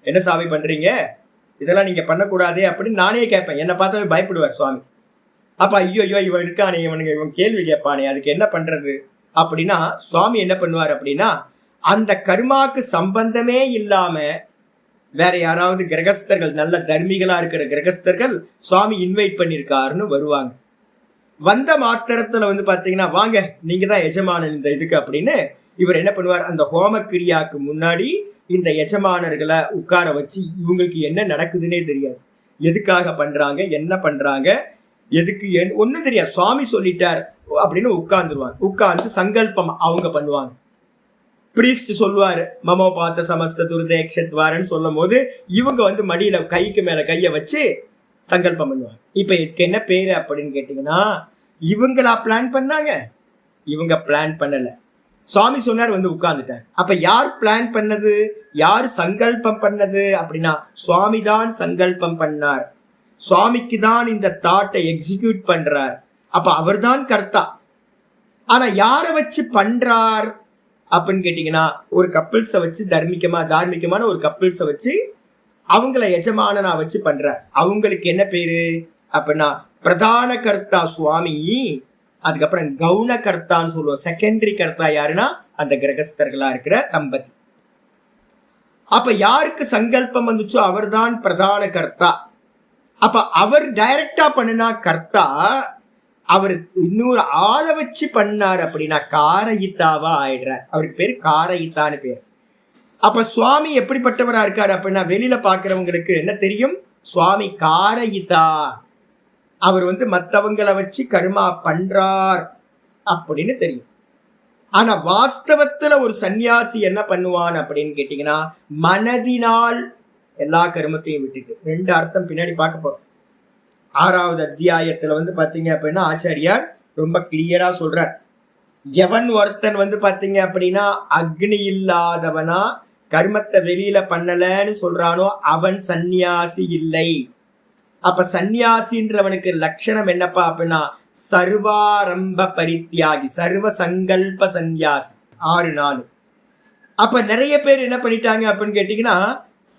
என்ன சாமி பண்றீங்க, இதெல்லாம் நீங்க பண்ணக்கூடாதே அப்படின்னு நானே கேட்பேன். என்னை பார்த்தாவே பயப்படுவார் சுவாமி. அப்ப ஐயோ இவன் இருக்கானே, இவன் கேள்வி கேட்பானே, அதுக்கு என்ன பண்றது அப்படின்னா சுவாமி என்ன பண்ணுவார் அப்படின்னா அந்த கர்மாக்கு சம்பந்தமே இல்லாம வேற யாராவது கிரகஸ்தர்கள், நல்ல தர்மிகளா இருக்கிற கிரகஸ்தர்கள் சுவாமி இன்வைட் பண்ணிருக்காருன்னு வருவாங்க. வந்த மாத்திரத்துல வந்து பாத்தீங்கன்னா வாங்க நீங்க தான் எஜமானன் இந்த இதுக்கு அப்படின்னு இவர் என்ன பண்ணுவார், அந்த ஹோம கிரியாக்கு முன்னாடி இந்த எஜமானர்களை உட்கார வச்சு இவங்களுக்கு என்ன நடக்குதுன்னே தெரியாது, எதுக்காக பண்றாங்க, என்ன பண்றாங்க, எதுக்கு ஒண்ணும் தெரியாது, சுவாமி சொல்லிட்டார் அப்படின்னு உட்கார்ந்துருவாங்க. உட்கார்ந்து சங்கல்பம் அவங்க பண்ணுவாங்க. பிரீஸ்ட் சொல்லுவாரு மமோ பார்த்த சமஸ்த துர்தேக்ஷத்வாரன்னு சொல்லும் போது இவங்க வந்து மடியில கைக்கு மேல கைய வச்சு சங்கல்பம் பண்ணுவாங்க. இப்ப இதுக்கு என்ன பேரு அப்படின்னு கேட்டீங்கன்னா இவங்களா பிளான் பண்ணாங்க, இவங்க பிளான் பண்ணல, சுவாமி சொன்னார் வந்து உட்கார்ந்துட்டார். அப்ப யார் பிளான் பண்ணது, யார் சங்கல்பம் பண்ணது அப்படின்னா சுவாமி தான் சங்கல்பம் பண்ணார். சுவாமிக்கு தான் இந்த தாட்டை எக்ஸிக்யூட் பண்றார். அப்ப அவர் தான் கர்த்தா. ஆனா யாரை வச்சு பண்றார் அப்படின்னு கேட்டீங்கன்னா ஒரு கப்பிள்ஸை வச்சு, தார்மீகமான ஒரு கப்பிள்ஸை வச்சு அவங்கள எஜமானனா வச்சு பண்றார். அவங்களுக்கு என்ன பேரு, அப்படின்னா பிரதான கர்த்தா சுவாமி, அதுக்கப்புறம் கவுன கர்த்தான்னு சொல்லுவோம். செகண்டரி கர்த்தா யாருன்னா அந்த கிரகஸ்தர்களா இருக்கிற தம்பதி. அப்ப யாருக்கு சங்கல்பம் வந்துச்சோ அவர்தான் பிரதான கர்த்தா. அப்ப அவர் டைரக்டா பண்ணினா கர்த்தா, அவர் இன்னொரு ஆளை வச்சு பண்ணார் அப்படின்னா காரயித்தாவா ஆயிடுறார். அவருக்கு பேரு காரயித்தான்னு பேர். அப்ப சுவாமி எப்படிப்பட்டவரா இருக்காரு அப்படின்னா வெளியில பாக்குறவங்களுக்கு என்ன தெரியும்? சுவாமி காரயிதா, அவர் மத்தவங்களை வச்சு கர்மா பண்றார் அப்படின்னு தெரியும். ஆனா வாஸ்தவத்துல ஒரு சன்னியாசி என்ன பண்ணுவான் அப்படின்னு கேட்டீங்கன்னா மனதினால் எல்லா கர்மத்தையும் விட்டுட்டு, ரெண்டு அர்த்தம் பின்னாடி பார்க்க போறோம். 6வது அத்தியாயத்துல பாத்தீங்க அப்படின்னா ஆச்சாரியார் ரொம்ப கிளியரா சொல்றார். எவன் ஒருத்தன் பாத்தீங்க அப்படின்னா அக்னி இல்லாதவனா கர்மத்தை வெளியில பண்ணலன்னு சொல்றானோ அவன் சந்நியாசி இல்லை. அப்ப சந்நியாசின்றவனுக்கு லட்சணம் என்னப்பா அப்படின்னா சர்வாரம்ப பரித்தியாகி, சர்வ சங்கல்ப சந்நியாசி. 6 அப்ப நிறைய பேர் என்ன பண்ணிட்டாங்க அப்படின்னு கேட்டீங்கன்னா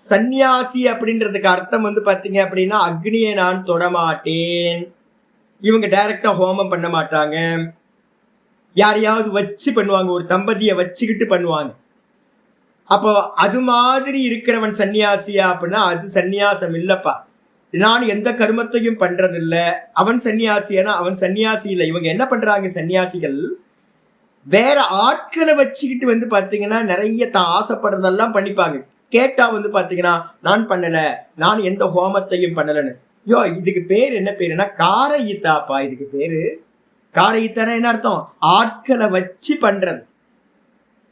சந்நியாசி அப்படின்றதுக்கு அர்த்தம் பாத்தீங்க அப்படின்னா அக்னியை நான் தொடமாட்டேன். இவங்க டைரக்டா ஹோமம் பண்ண மாட்டாங்க, யாரையாவது வச்சு பண்ணுவாங்க, ஒரு தம்பதியை வச்சுக்கிட்டு பண்ணுவாங்க. அப்போ அது மாதிரி இருக்கிறவன் சன்னியாசியா அப்படின்னா அது சந்நியாசம் இல்லப்பா. நான் எந்த கர்மத்தையும் பண்றதில்ல, அவன் சன்னியாசினா அவன் சன்னியாசி இல்லை. இவங்க என்ன பண்றாங்க சன்னியாசிகள், வேற ஆட்களை வச்சுக்கிட்டு பாத்தீங்கன்னா நிறைய தான் ஆசைப்படுறதெல்லாம் பண்ணிப்பாங்க. கேட்டா பாத்தீங்கன்னா நான் பண்ணல, நான் எந்த ஹோமத்தையும் பண்ணலன்னு. இதுக்கு பேர் என்ன பேருன்னா காரயித்தாப்பா. இதுக்கு பேரு காரயித்தானா என்ன அர்த்தம்? ஆட்களை வச்சு பண்றது.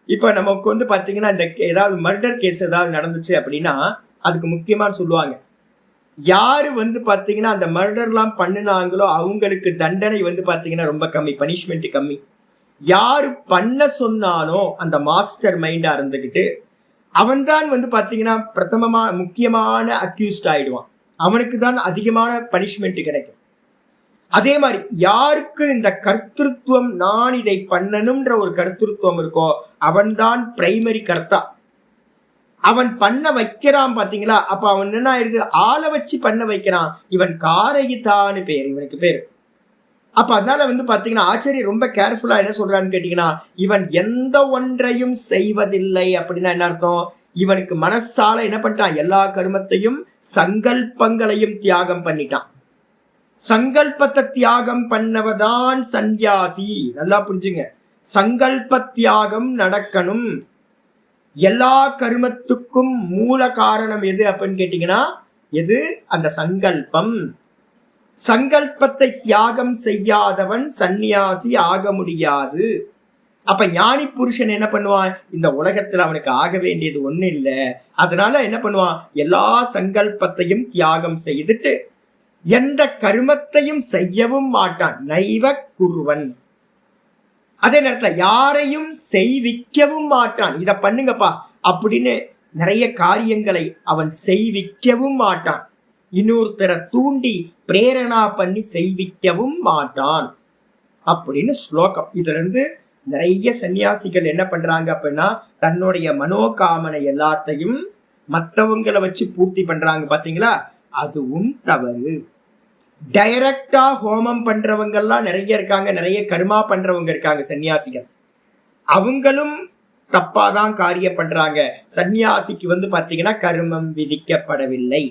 இப்ப நமக்கு பாத்தீங்கன்னா இந்த ஏதாவது மர்டர் கேஸ் ஏதாவது நடந்துச்சு அப்படின்னா அதுக்கு முக்கியமா சொல்லுவாங்க, யாரு பாத்தீங்கன்னா அந்த மர்டர்லாம் பண்ணினாங்களோ அவங்களுக்கு தண்டனை பாத்தீங்கன்னா ரொம்ப கம்மி, பனிஷ்மெண்ட் கம்மி. யாரு பண்ண சொன்னானோ அந்த மாஸ்டர் மைண்டா இருந்துகிட்டு அவன் தான் பாத்தீங்கன்னா பிரதமமா முக்கியமான அக்யூஸ்ட் ஆயிடுவான். அவனுக்கு தான் அதிகமான பனிஷ்மெண்ட் கிடைக்கும். அதே மாதிரி யாருக்கு இந்த கர்த்திருவம், நான் இதை பண்ணணும்ன்ற ஒரு கர்த்திருவம் இருக்கோ அவன்தான் பிரைமரி கர்த்தா. அவன் பண்ண வைக்கிறான் பாத்தீங்களா, அப்ப அவன் என்ன ஆயிடுது, ஆளை வச்சு பண்ண வைக்கிறான். இவன் காரயிதான்னு பேர், இவனுக்கு பேரு. அப்ப அதனால பாத்தீங்கன்னா ஆச்சாரியர் ரொம்ப கேர்ஃபுல்லா என்ன சொல்றான்னு கேட்டீங்கன்னா இவன் எந்த ஒன்றையும் செய்வதில்லை அப்படின்னா என்ன அர்த்தம்? இவனுக்கு மனசால என்ன பண்ணிட்டான், எல்லா கர்மத்தையும் சங்கல்பங்களையும் தியாகம் பண்ணிட்டான். சங்கல்பத்தை தியாகம் பண்ணவதான் சந்நியாசி. நல்லா புரிஞ்சுங்க, சங்கல்ப தியாகம் நடக்கணும். எல்லா கர்மத்துக்கும் மூல காரணம் எது அப்படின்னு கேட்டீங்கன்னா எது? அந்த சங்கல்பம். சங்கல்பத்தை தியாகம் செய்யாதவன் சந்நியாசி ஆக முடியாது. அப்ப ஞானி புருஷன் என்ன பண்ணுவான், இந்த உலகத்துல அவனுக்கு ஆக வேண்டியது ஒண்ணு இல்லை, அதனால என்ன பண்ணுவான், எல்லா சங்கல்பத்தையும் தியாகம் செய்துட்டு எந்த கர்மத்தையும் செய்யவும் மாட்டான். நைவ குருவன். அதே நேரத்துல யாரையும் செய்விக்கவும் மாட்டான். இத பண்ணுங்கப்பா அப்படின்னு நிறைய காரியங்களை அவன் செய்விக்கவும் மாட்டான். இன்னொருத்தரை தூண்டி பிரேரணா பண்ணி செய்விக்கவும் மாட்டான் அப்படின்னு ஸ்லோகம். இதுல இருந்து நிறைய சன்னியாசிகள் என்ன பண்றாங்க அப்படின்னா தன்னுடைய மனோகாமனை எல்லாத்தையும் மற்றவங்களை வச்சு பூர்த்தி பண்றாங்க. பாத்தீங்களா, அதுவும் தவறு. டைரக்டா ஹோமம் பண்றவங்க எல்லாம் நிறைய இருக்காங்க, நிறைய கர்மா பண்றவங்க இருக்காங்க சன்னியாசிகள். அவங்களும் தப்பாதான் காரியம் பண்றாங்க. சன்னியாசிக்கு பாத்தீங்கன்னா கர்மம் விதிக்கப்படவில்லை.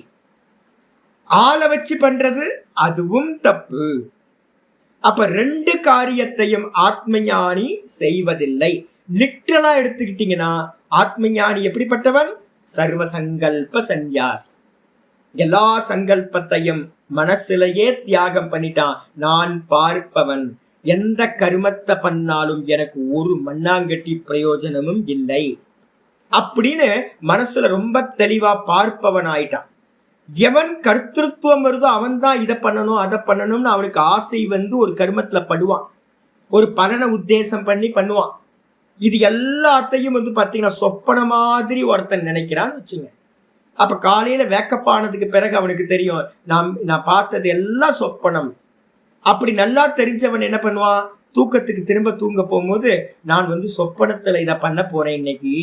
ஆளை வச்சு பண்றது அதுவும் தப்பு. அப்ப ரெண்டு காரியத்தையும் ஆத்மஞானி செய்வதில்லை. லிட்டரலா எடுத்துக்கிட்டீங்கன்னா ஆத்மஞானி எப்படிப்பட்டவன்? சர்வசங்கல்ப சந்நியாசி. எல்லா சங்கல்பத்தையும் மனசுலயே தியாகம் பண்ணிட்டான். நான் பார்ப்பவன், எந்த கர்மத்தை பண்ணாலும் எனக்கு ஒரு மண்ணாங்கட்டி பிரயோஜனமும் இல்லை அப்படின்னு மனசுல ரொம்ப தெளிவா பார்ப்பவன் ஆயிட்டான். எவன் கர்த்திருவம் வருதோ அவன் தான் இதை பண்ணணும் அதை பண்ணணும்னு அவனுக்கு ஆசை ஒரு கர்மத்துல படுவான், ஒரு பலனை உத்தேசம் பண்ணி பண்ணுவான். இது எல்லாத்தையும் பாத்தீங்கன்னா சொப்பன மாதிரி ஒருத்தன் நினைக்கிறான்னு வச்சுங்க. அப்ப காலையில வேக்கப் ஆனதுக்கு பிறகு அவனுக்கு தெரியும் நான் பார்த்தது எல்லாம் சொப்பனம். அப்படி நல்லா தெரிஞ்சவன் என்ன பண்ணுவான், தூக்கத்துக்கு திரும்ப தூங்க போகும்போது நான் சொப்பனத்துல இதை பண்ண போறேன், இன்னைக்கு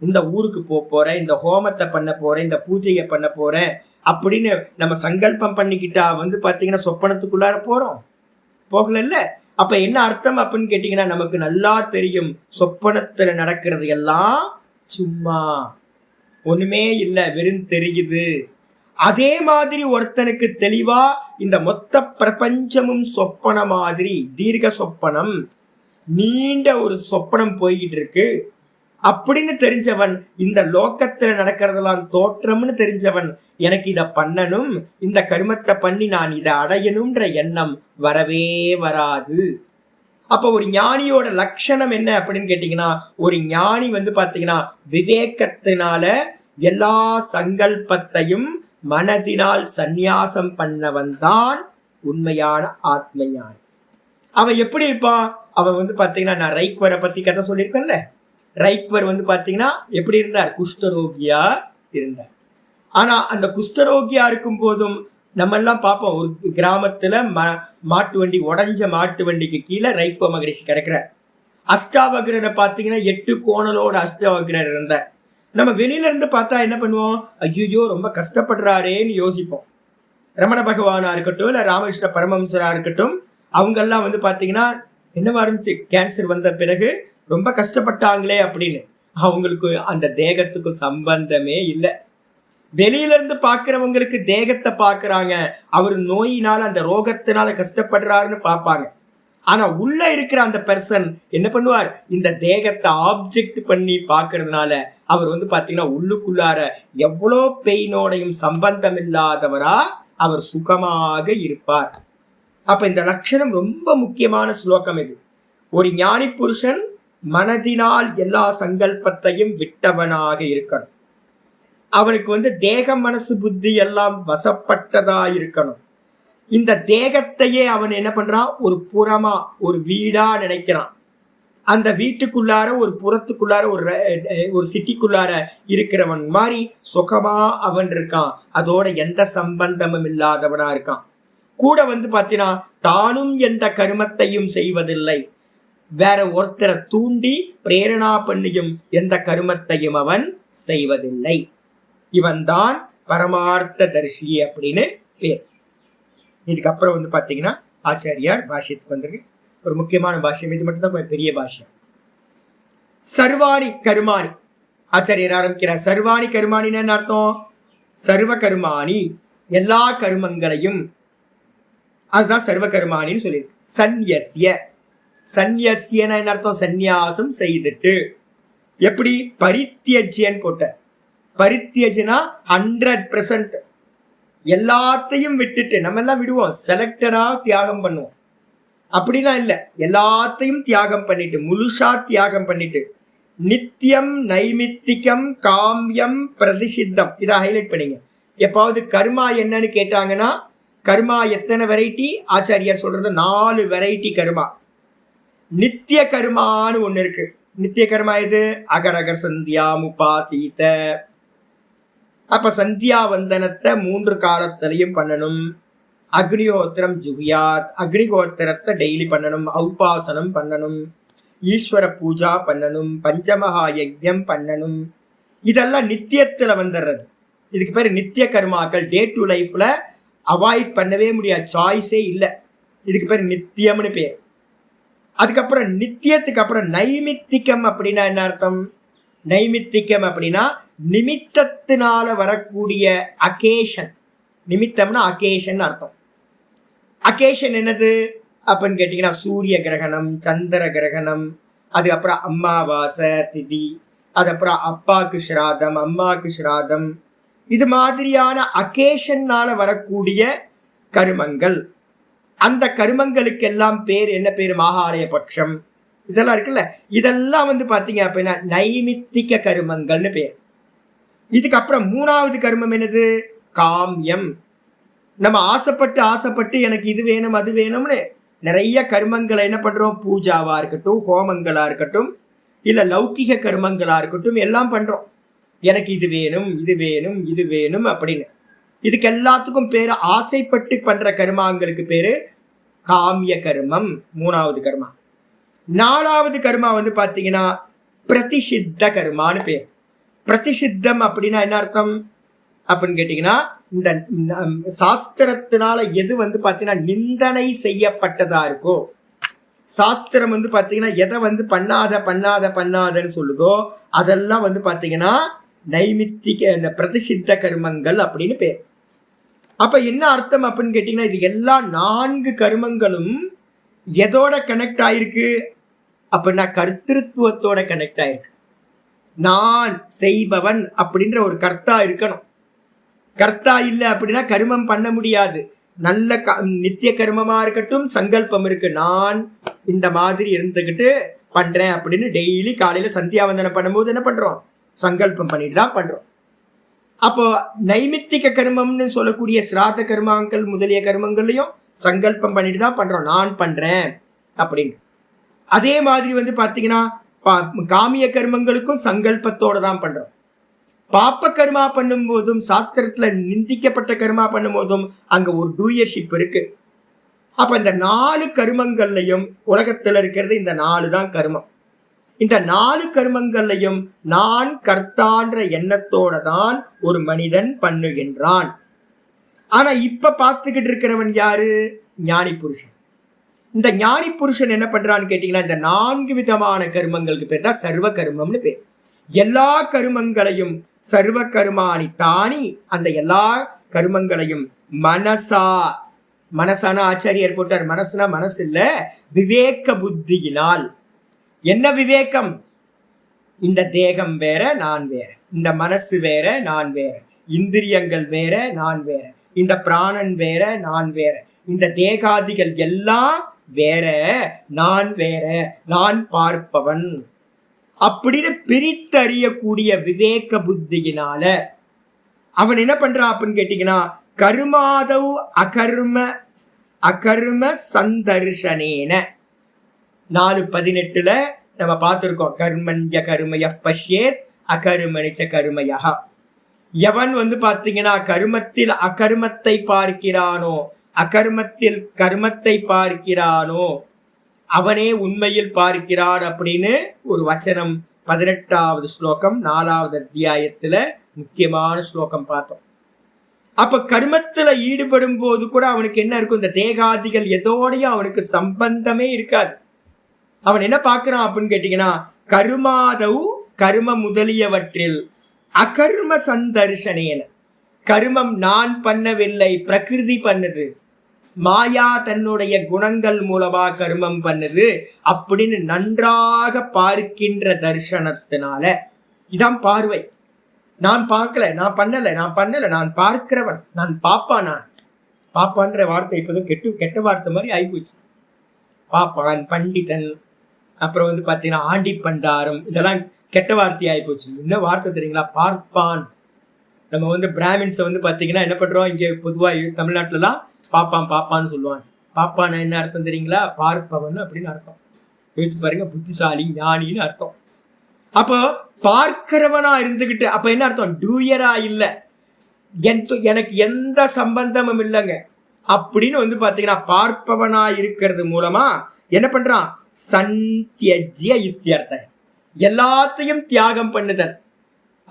இந்த ஊருக்கு போறேன், இந்த ஹோமத்தை பண்ண போறேன், இந்த பூஜையை பண்ண போறேன் அப்படின்னு நம்ம சங்கல்பம் பண்ணிக்கிட்டா வந்து பாத்தீங்கன்னா சொப்பனத்துக்குள்ளார போறோம், போகல. அப்ப என்ன அர்த்தம் அப்படின்னு கேட்டீங்கன்னா, நமக்கு நல்லா தெரியும் சொப்பனத்துல நடக்கிறது எல்லாம் சும்மா, ஒண்ணுமே இல்லை, வெறும் தெரியுது. அதே மாதிரி ஒருத்தனுக்கு தெளிவா இந்த மொத்த பிரபஞ்சமும் சொப்பன மாதிரி, தீர்க்க சொப்பனம், நீண்ட ஒரு சொப்பனம் போய்கிட்டு இருக்கு அப்படின்னு தெரிஞ்சவன், இந்த லோக்கத்துல நடக்கிறதெல்லாம் தோற்றம்னு தெரிஞ்சவன், எனக்கு இதை பண்ணணும், இந்த கருமத்தை பண்ணி நான் இதை அடையணும்ன்ற எண்ணம் வரவே வராது. அப்ப ஒரு ஞானியோட லட்சணம் என்ன அப்படின்னு கேட்டீங்கன்னா, ஒரு ஞானி வந்து பாத்தீங்கன்னா விவேகத்தினால எல்லா சங்கல்பத்தையும் மனதினால் சந்நியாசம் பண்ணவன் தான் உண்மையான ஆத்ம ஞானி. அவன் எப்படி இருப்பான்? அவன் வந்து பாத்தீங்கன்னா, நான் ரைக்வரை பத்தி கதை சொல்லியிருக்கேன்ல, ரைக்வர் வந்து பாத்தீங்கன்னா எப்படி இருந்தார்? குஷ்டரோகியா இருந்தார். ஆனா அந்த குஷ்டரோகியா இருக்கும் போதும் நம்ம எல்லாம் பார்ப்போம், ஒரு கிராமத்துல மாட்டு வண்டி, உடஞ்ச மாட்டு வண்டிக்கு கீழே ரைக்வ மகரிஷி கிடக்கிறார். அஷ்டாவக்ரரை பாத்தீங்கன்னா 8 கோணலோட அஷ்டாவக்ரர் இருந்தார். நம்ம வெளியில இருந்து பார்த்தா என்ன பண்ணுவோம்? ஐயோ ரொம்ப கஷ்டப்படுறாரேன்னு யோசிப்போம். ரமண பகவானா இருக்கட்டும், இல்ல ராமகிருஷ்ண பரமஹம்சரா இருக்கட்டும், அவங்க எல்லாம் வந்து பாத்தீங்கன்னா என்னவா இருந்துச்சு, கேன்சர் வந்த பிறகு ரொம்ப கஷ்டப்பட்டாங்களே அப்படின்னு. அவங்களுக்கு அந்த தேகத்துக்கு சம்பந்தமே இல்லை. வெளியில இருந்து பாக்குறவங்களுக்கு தேகத்தை பாக்குறாங்க, அவர் நோயினால அந்த ரோகத்தினால கஷ்டப்படுறாருன்னு பார்ப்பாங்க. ஆனா உள்ள இருக்கிற அந்த பெர்சன் என்ன பண்ணுவார்? இந்த தேகத்தை ஆப்ஜெக்ட் பண்ணி பாக்குறதுனால அவர் வந்து பாத்தீங்கன்னா உள்ளுக்குள்ளார எவ்வளோ பெயினோடையும் சம்பந்தம் இல்லாதவரா அவர் சுகமாக இருப்பார். அப்ப இந்த லட்சணம் ரொம்ப முக்கியமான ஸ்லோகம் இது. ஒரு ஞானி புருஷன் மனதினால் எல்லா சங்கல்பத்தையும் விட்டவனாக இருக்கணும். அவனுக்கு வந்து தேகம் மனசு புத்தி எல்லாம் வசப்பட்டதா இருக்கணும். இந்த தேகத்தையே அவன் என்ன பண்றான்? ஒரு புறமா, ஒரு வீடா நினைக்கிறான். அந்த வீட்டுக்குள்ளார, ஒரு புறத்துக்குள்ளார, ஒரு சிட்டிக்குள்ளார இருக்கிறவன் மாதிரி சுகமா அவன் இருக்கான். அதோட எந்த சம்பந்தமும் இல்லாதவனா இருக்கான். கூட வந்து பாத்தீங்கன்னா தானும் எந்த கருமத்தையும் செய்வதில்லை, வேற ஒருத்தரை தூண்டி பிரேரணா பண்ணியும் எந்த கருமத்தையும் அவன் செய்வதில்லை. இவன் தான் பரமார்த்த தரிசி அப்படின்னு பேர். இதுக்கப்புறம் வந்து பாத்தீங்கன்னா ஆச்சாரியார் பாஷ்யத்துக்கு வந்திருக்கு. ஒரு முக்கியமான பாஷ்யம், இது மட்டும்தான் கொஞ்சம் பெரிய பாஷ்யம். சர்வாணி கருமாணி ஆச்சாரியர் ஆரம்பிக்கிறார். சர்வாணி கருமானின்னு என்ன அர்த்தம்? சர்வ கருமாணி, எல்லா கருமங்களையும், அதுதான் சர்வ கருமானின்னு சொல்லியிருக்கு. சந்நியஸ்ய, சந்நியஸ்யன என்ன அர்த்தம்? சந்நியாசம் செய்துட்டு. எப்படி? பரித்தியஜ்யன் போட்ட. பரித்தியஜனா 100%, எல்லாத்தையும் விட்டுட்டு. நம்ம எல்லாம் விடுவோம், செலக்டடா தியாகம் பண்ணுவோம். அப்படிலாம் இல்லை, எல்லாத்தையும் தியாகம் பண்ணிட்டு, முழுசா தியாகம் பண்ணிட்டு. நித்தியம் நைமித்திகம் காமியம் பிரதிஷித்தம், இதை ஹைலைட் பண்ணிங்க. எப்பாவது கர்மா என்னன்னு கேட்டாங்கன்னா, கர்மா எத்தனை வெரைட்டி? ஆச்சாரியார் சொல்றது 4 வெரைட்டி கர்மா. நித்திய கர்மான்னு ஒண்ணு இருக்கு. நித்திய கர்மா எது? அகரகர் சந்தியா முபாசீத. அப்ப சந்தியா வந்தனத்தை 3 காலத்திலையும் பண்ணணும். அக்னிஹோத்திரம் ஜுகியாத், அக்னிஹோத்திரத்தை டெய்லி பண்ணணும். ஔபாசனம் பண்ணணும், ஈஸ்வர பூஜா பண்ணணும், பஞ்சமகா யஜ்யம் பண்ணணும். இதெல்லாம் நித்தியத்துல வந்துடுறது. இதுக்கு பேர் நித்திய கர்மாக்கள். டே டு லைஃப்ல அவாய்ட் பண்ணவே முடியாது, சாய்ஸே இல்லை. இதுக்கு பேர் நித்தியம்னு பேர். அதுக்கப்புறம் நித்தியத்துக்கு அப்புறம் நைமித்திகம் அப்படின்னா என்ன அர்த்தம்? நைமித்திகம் அப்படின்னா நிமித்தத்தினால வரக்கூடிய அகேஷன். நிமித்தம்னா அகேஷன் அர்த்தம். அகேஷன் என்னது அப்படின்னு கேட்டீங்கன்னா, சூரிய கிரகணம், சந்திர கிரகணம், அதுக்கப்புறம் அம்மாவாசை திதி, அதுக்கப்புறம் அப்பாவுக்கு ஸ்ராதம், அம்மாவுக்கு ஸ்ராதம், இது மாதிரியான அகேஷன்னால வரக்கூடிய கருமங்கள். அந்த கருமங்களுக்கெல்லாம் பேர் என்ன பேர்? மகாலய பட்சம், இதெல்லாம் இருக்குல்ல. இதெல்லாம் வந்து பாத்தீங்க அப்படின்னா நைமித்திக கருமங்கள்னு பேர். இதுக்கப்புறம் 3வது கருமம் என்னது? காமியம். நம்ம ஆசைப்பட்டு ஆசைப்பட்டு எனக்கு இது வேணும் அது வேணும்னு நிறைய கர்மங்களை என்ன பண்றோம்? பூஜாவா இருக்கட்டும், ஹோமங்களா இருக்கட்டும், இல்ல லௌகிக கர்மங்களா இருக்கட்டும், எல்லாம் பண்றோம். எனக்கு இது வேணும் இது வேணும் இது வேணும் அப்படின்னு. இதுக்கு எல்லாத்துக்கும் பேரு ஆசைப்பட்டு பண்ற கர்மாங்களுக்கு பேரு காமிய கர்மம். 3வது கர்மா. 4வது கர்மா வந்து பாத்தீங்கன்னா பிரதிஷித்த கர்மான்னு பேர். பிரதிஷித்தம் அப்படின்னா என்ன அர்த்தம்? அப்படின்னு கேட்டீங்கன்னா இந்த சாஸ்திரத்தினால எது வந்து பாத்தீங்கன்னா நிந்தனை செய்யப்பட்டதா இருக்கோ, சாஸ்திரம் வந்து பாத்தீங்கன்னா எதை வந்து பண்ணாதன்னு சொல்லுதோ அதெல்லாம் வந்து பாத்தீங்கன்னா நைமித்திக இந்த பிரதிசித்த கர்மங்கள் அப்படின்னு பேர். அப்ப என்ன அர்த்தம் அப்படின்னு கேட்டீங்கன்னா இது எல்லா 4 கர்மங்களும் எதோட கனெக்ட் ஆயிருக்கு அப்படின்னா கர்த்திருவத்தோட கனெக்ட் ஆயிருக்கு. நான் செய்பவன் அப்படின்ற ஒரு கர்த்தா இருக்கணும். கர்த்தா இல்லை அப்படின்னா கர்மம் பண்ண முடியாது. நல்ல நித்திய கர்மமா இருக்கட்டும், சங்கல்பம் இருக்கு, நான் இந்த மாதிரி இருந்துகிட்டு பண்றேன் அப்படின்னு டெய்லி காலையில சந்தியாவந்தனம் பண்ணும்போது என்ன பண்றோம், சங்கல்பம் பண்ணிட்டு தான் பண்றோம். அப்போ நைமித்திக கர்மம்னு சொல்லக்கூடிய சிராத கர்மங்கள் முதலிய கர்மங்கள்லையும் சங்கல்பம் பண்ணிட்டு தான் பண்றோம், நான் பண்றேன் அப்படின்னு. அதே மாதிரி வந்து பாத்தீங்கன்னா காமிய கர்மங்களுக்கும் சங்கல்பத்தோட தான் பண்றோம். பாப்ப கர்மா பண்ணும் போதும் சாஸ்திரத்துல நிந்திக்கப்பட்ட கர்மா பண்ணும் போதும் அங்க ஒரு டூயர்ஷிப் இருக்கு. அப்ப இந்த 4 கர்மங்கள்லையும் உலகத்துல இருக்கிறது இந்த 4 தான் கர்மம். இந்த 4 கர்மங்கள்லையும் நான் கர்த்தான்ற எண்ணத்தோட தான் ஒரு மனிதன் பண்ணுகின்றான். ஆனா இப்ப பார்த்துக்கிட்டு இருக்கிறவன் யாரு, ஞானி புருஷன். இந்த ஞானி புருஷன் என்ன பண்றான்னு கேட்டீங்கன்னா இந்த 4 விதமான கர்மங்களுக்கு பேர் தான் சர்வ கர்மம்னு பேர். எல்லா கர்மங்களையும் சர்வ கர்மாணி தானி, அந்த எல்லா கர்மங்களையும் மனசா, மனசான ஆச்சாரியர் போட்டார், மனசுனா மனசு இல்ல, விவேக புத்தியினால். என்ன விவேகம், இந்த தேகம் வேற நான் வேற, இந்த மனசு வேற நான் வேற, இந்திரியங்கள் வேற நான் வேற, இந்த பிராணன் வேற நான் வேற, இந்த தேகாதிகள் எல்லாம் வேற நான் வேற, நான் பார்ப்பவன் அப்படின்னு பிரித்தறியக்கூடிய விவேக புத்தியினால அவன் என்ன பண்றான் அப்படின்னு கேட்டீங்கன்னா கர்மாதவ் அகர்ம சந்தர்ஷனேன 4:18 நம்ம பார்த்திருக்கோம். கர்மண்ய கர்மய பஷ்யேத் அகர்மணிச்ச கர்மயா. எவன் வந்து பாத்தீங்கன்னா கர்மத்தில் அகர்மத்தை பார்க்கிறானோ, அகர்மத்தில் கர்மத்தை பார்க்கிறானோ அவனே உண்மையில் பார்க்கிறான் அப்படின்னு ஒரு வச்சனம் 18வது ஸ்லோகம் 4வது அத்தியாயத்துல முக்கியமான ஸ்லோகம் பார்த்தோம். அப்ப கர்மத்துல ஈடுபடும் போது கூட அவனுக்கு என்ன இருக்கும், இந்த தேகாதிகள் எதோடையும் அவனுக்கு சம்பந்தமே இருக்காது. அவன் என்ன பார்க்கிறான் அப்படின்னு கேட்டீங்கன்னா கர்மாதவ் கர்ம முதலியவற்றில் அகர்ம சந்தர்ஷனேன, கர்மம் நான் பண்ணவில்லை, பிரகிருதி பண்ணுது, மாயா தன்னுடைய குணங்கள் மூலமா கர்மம் பண்ணுது அப்படின்னு நன்றாக பார்க்கின்ற தர்சனத்தினால. இதான் பார்வை. நான் பார்க்கல, நான் பண்ணல, நான் பார்க்கிறவன், நான் பாப்பான். நான் பாப்பான்ற வார்த்தை இப்போதும் கெட்ட வார்த்தை மாதிரி ஆயிப்போச்சு. பாப்பான், பண்டிதன், அப்புறம் வந்து பாத்தீங்கன்னா ஆண்டி பண்டாரம், இதெல்லாம் கெட்ட வார்த்தை ஆயிப்போச்சு. என்ன வார்த்தை தெரியுங்களா, பார்ப்பான். நம்ம வந்து பிராமின்ஸை வந்து பாத்தீங்கன்னா என்ன பண்றோம், இங்க பொதுவா தமிழ்நாட்டுலலாம் பாப்பான்னு சொல்லுவாங்க. பாப்பான்னு என்ன அர்த்தம் தெரியுங்களா, பார்ப்பவன் அப்படின்னு அர்த்தம். யோசிச்சு பாருங்க, புத்திசாலி ஞானின்னு அர்த்தம். அப்போ பார்க்கிறவனா இருந்துகிட்டு அப்ப என்ன அர்த்தம், டூயரா இல்ல, எனக்கு எந்த சம்பந்தமும் இல்லைங்க அப்படின்னு வந்து பாத்தீங்கன்னா பார்ப்பவனா இருக்கிறது மூலமா என்ன பண்றான், சந்தியஜ்ய இத்தியர்த்தம், எல்லாத்தையும் தியாகம் பண்ணுதல்.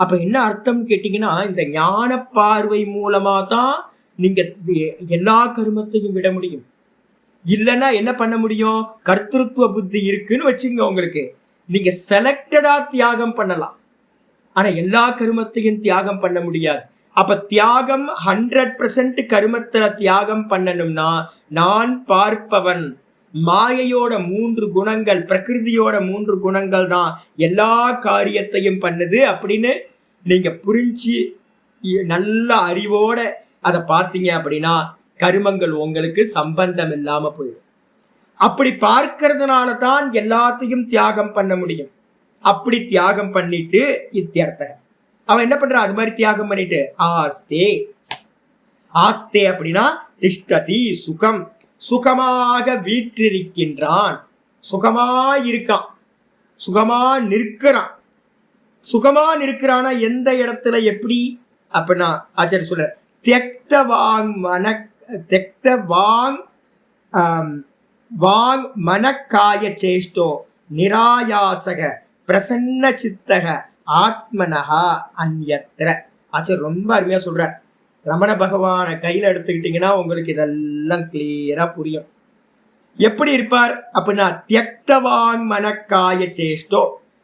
அப்ப என்ன அர்த்தம் கேட்டீங்கன்னா இந்த ஞான பார்வை மூலமா தான் நீங்க எல்லா கர்மத்தையும் விட முடியும். இல்லைன்னா என்ன பண்ண முடியும், கர்த்திருவ புத்தி இருக்குன்னு வச்சுங்க உங்களுக்கு, நீங்க செலக்டடா தியாகம் பண்ணலாம், ஆனா எல்லா கர்மத்தையும் தியாகம் பண்ண முடியாது. அப்ப தியாகம் 100% கர்மத்துல தியாகம் பண்ணணும்னா நான் பார்ப்பவன், மாயையோட 3 குணங்கள், பிரகிருதியோட 3 குணங்கள் தான் எல்லா காரியத்தையும் பண்ணுது அப்படின்னு நீங்க புரிஞ்சு நல்ல அறிவோட அதை பார்த்தீங்க அப்படின்னா கர்மங்கள் உங்களுக்கு சம்பந்தம் இல்லாம போயிடும். அப்படி பார்க்கறதுனால தான் எல்லாத்தையும் தியாகம் பண்ண முடியும். அப்படி தியாகம் பண்ணிட்டு இத்தியர்த்தம் அவன் என்ன பண்றான், அது மாதிரி தியாகம் பண்ணிட்டு ஆஸ்தே அப்படின்னா திஷ்டதி சுகம், சுகமாக வீற்றிருக்கின்றான், சுகமா இருக்கான், சுகமா நிற்கிறான். சுகமா நிற்கிறானா எந்த இடத்துல எப்படி அப்படின்னா ஆச்சாரிய சொல்ற வாங் மனக்காய சேஷ்டோ நிராயாசக பிரசன்ன சித்தக ஆத்மனஹா அந்யத்ர. ஆச்சர் ரொம்ப அருமையா சொல்றார். ரமண பகவானை கையில எடுத்துக்கிட்டீங்கன்னா உங்களுக்கு இதெல்லாம் கிளியரா புரியும். எப்படி இருப்பார் அப்படின்னா, தியக்தவான் மனக்காய சேஷ்டோ,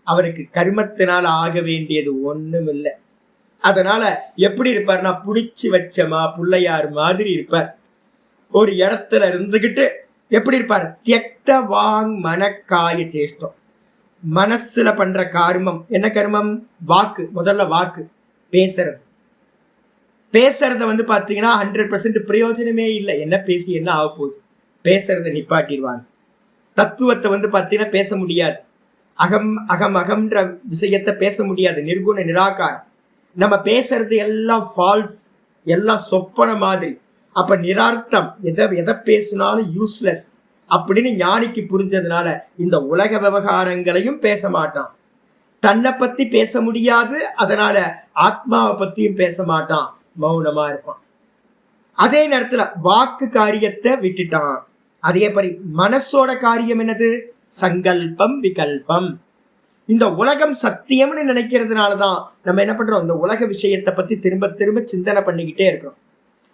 அவருக்கு கர்மத்தினால் ஆக வேண்டியது ஒண்ணும் இல்லை. அதனால எப்படி இருப்பார்னா, புடிச்சு வச்சமா பிள்ளையார் மாதிரி இருப்பார். ஒரு இடத்துல இருந்துகிட்டு எப்படி இருப்பார், தியக்தவான் மனக்காய சேஷ்டம். மனசுல பண்ற கர்மம் என்ன கர்மம்? வாக்கு. முதல்ல வாக்கு, பேசுறது. பேசுறத வந்து பாத்தீங்கன்னா 100% பிரயோஜனமே இல்லை. என்ன பேசி என்ன ஆக போகுது? பேசுறத நிப்பாட்டிடுவாங்க. தத்துவத்தை வந்து பாத்தீங்கன்னா பேச முடியாது. அகம் அகம் அகம்ன்ற விஷயத்தை பேச முடியாது. நிர்குண நிராகாரம். நம்ம பேசுறது எல்லாம் ஃபால்ஸ், எல்லாம் சொப்பன மாதிரி. அப்ப நிரார்த்தம், எதை பேசினாலும் யூஸ்லெஸ் அப்படின்னு ஞானிக்கு புரிஞ்சதுனால இந்த உலக விவகாரங்களையும் பேச மாட்டான். தன்னை பத்தி பேச முடியாது, அதனால ஆத்மாவை பத்தியும் பேச மாட்டான், மௌனமா இருப்பான். அதே நேரத்துல வாக்கு காரியத்தை விட்டுட்டான். அதே மாதிரி மனசோட காரியம் என்னது? சங்கல்பம் விகல்பம். இந்த உலகம் சத்தியம்னு நினைக்கிறதுனாலதான் நம்ம என்ன பண்றோம், இந்த உலக விஷயத்தை பத்தி திரும்ப திரும்ப சிந்தனை பண்ணிக்கிட்டே இருக்கிறோம்.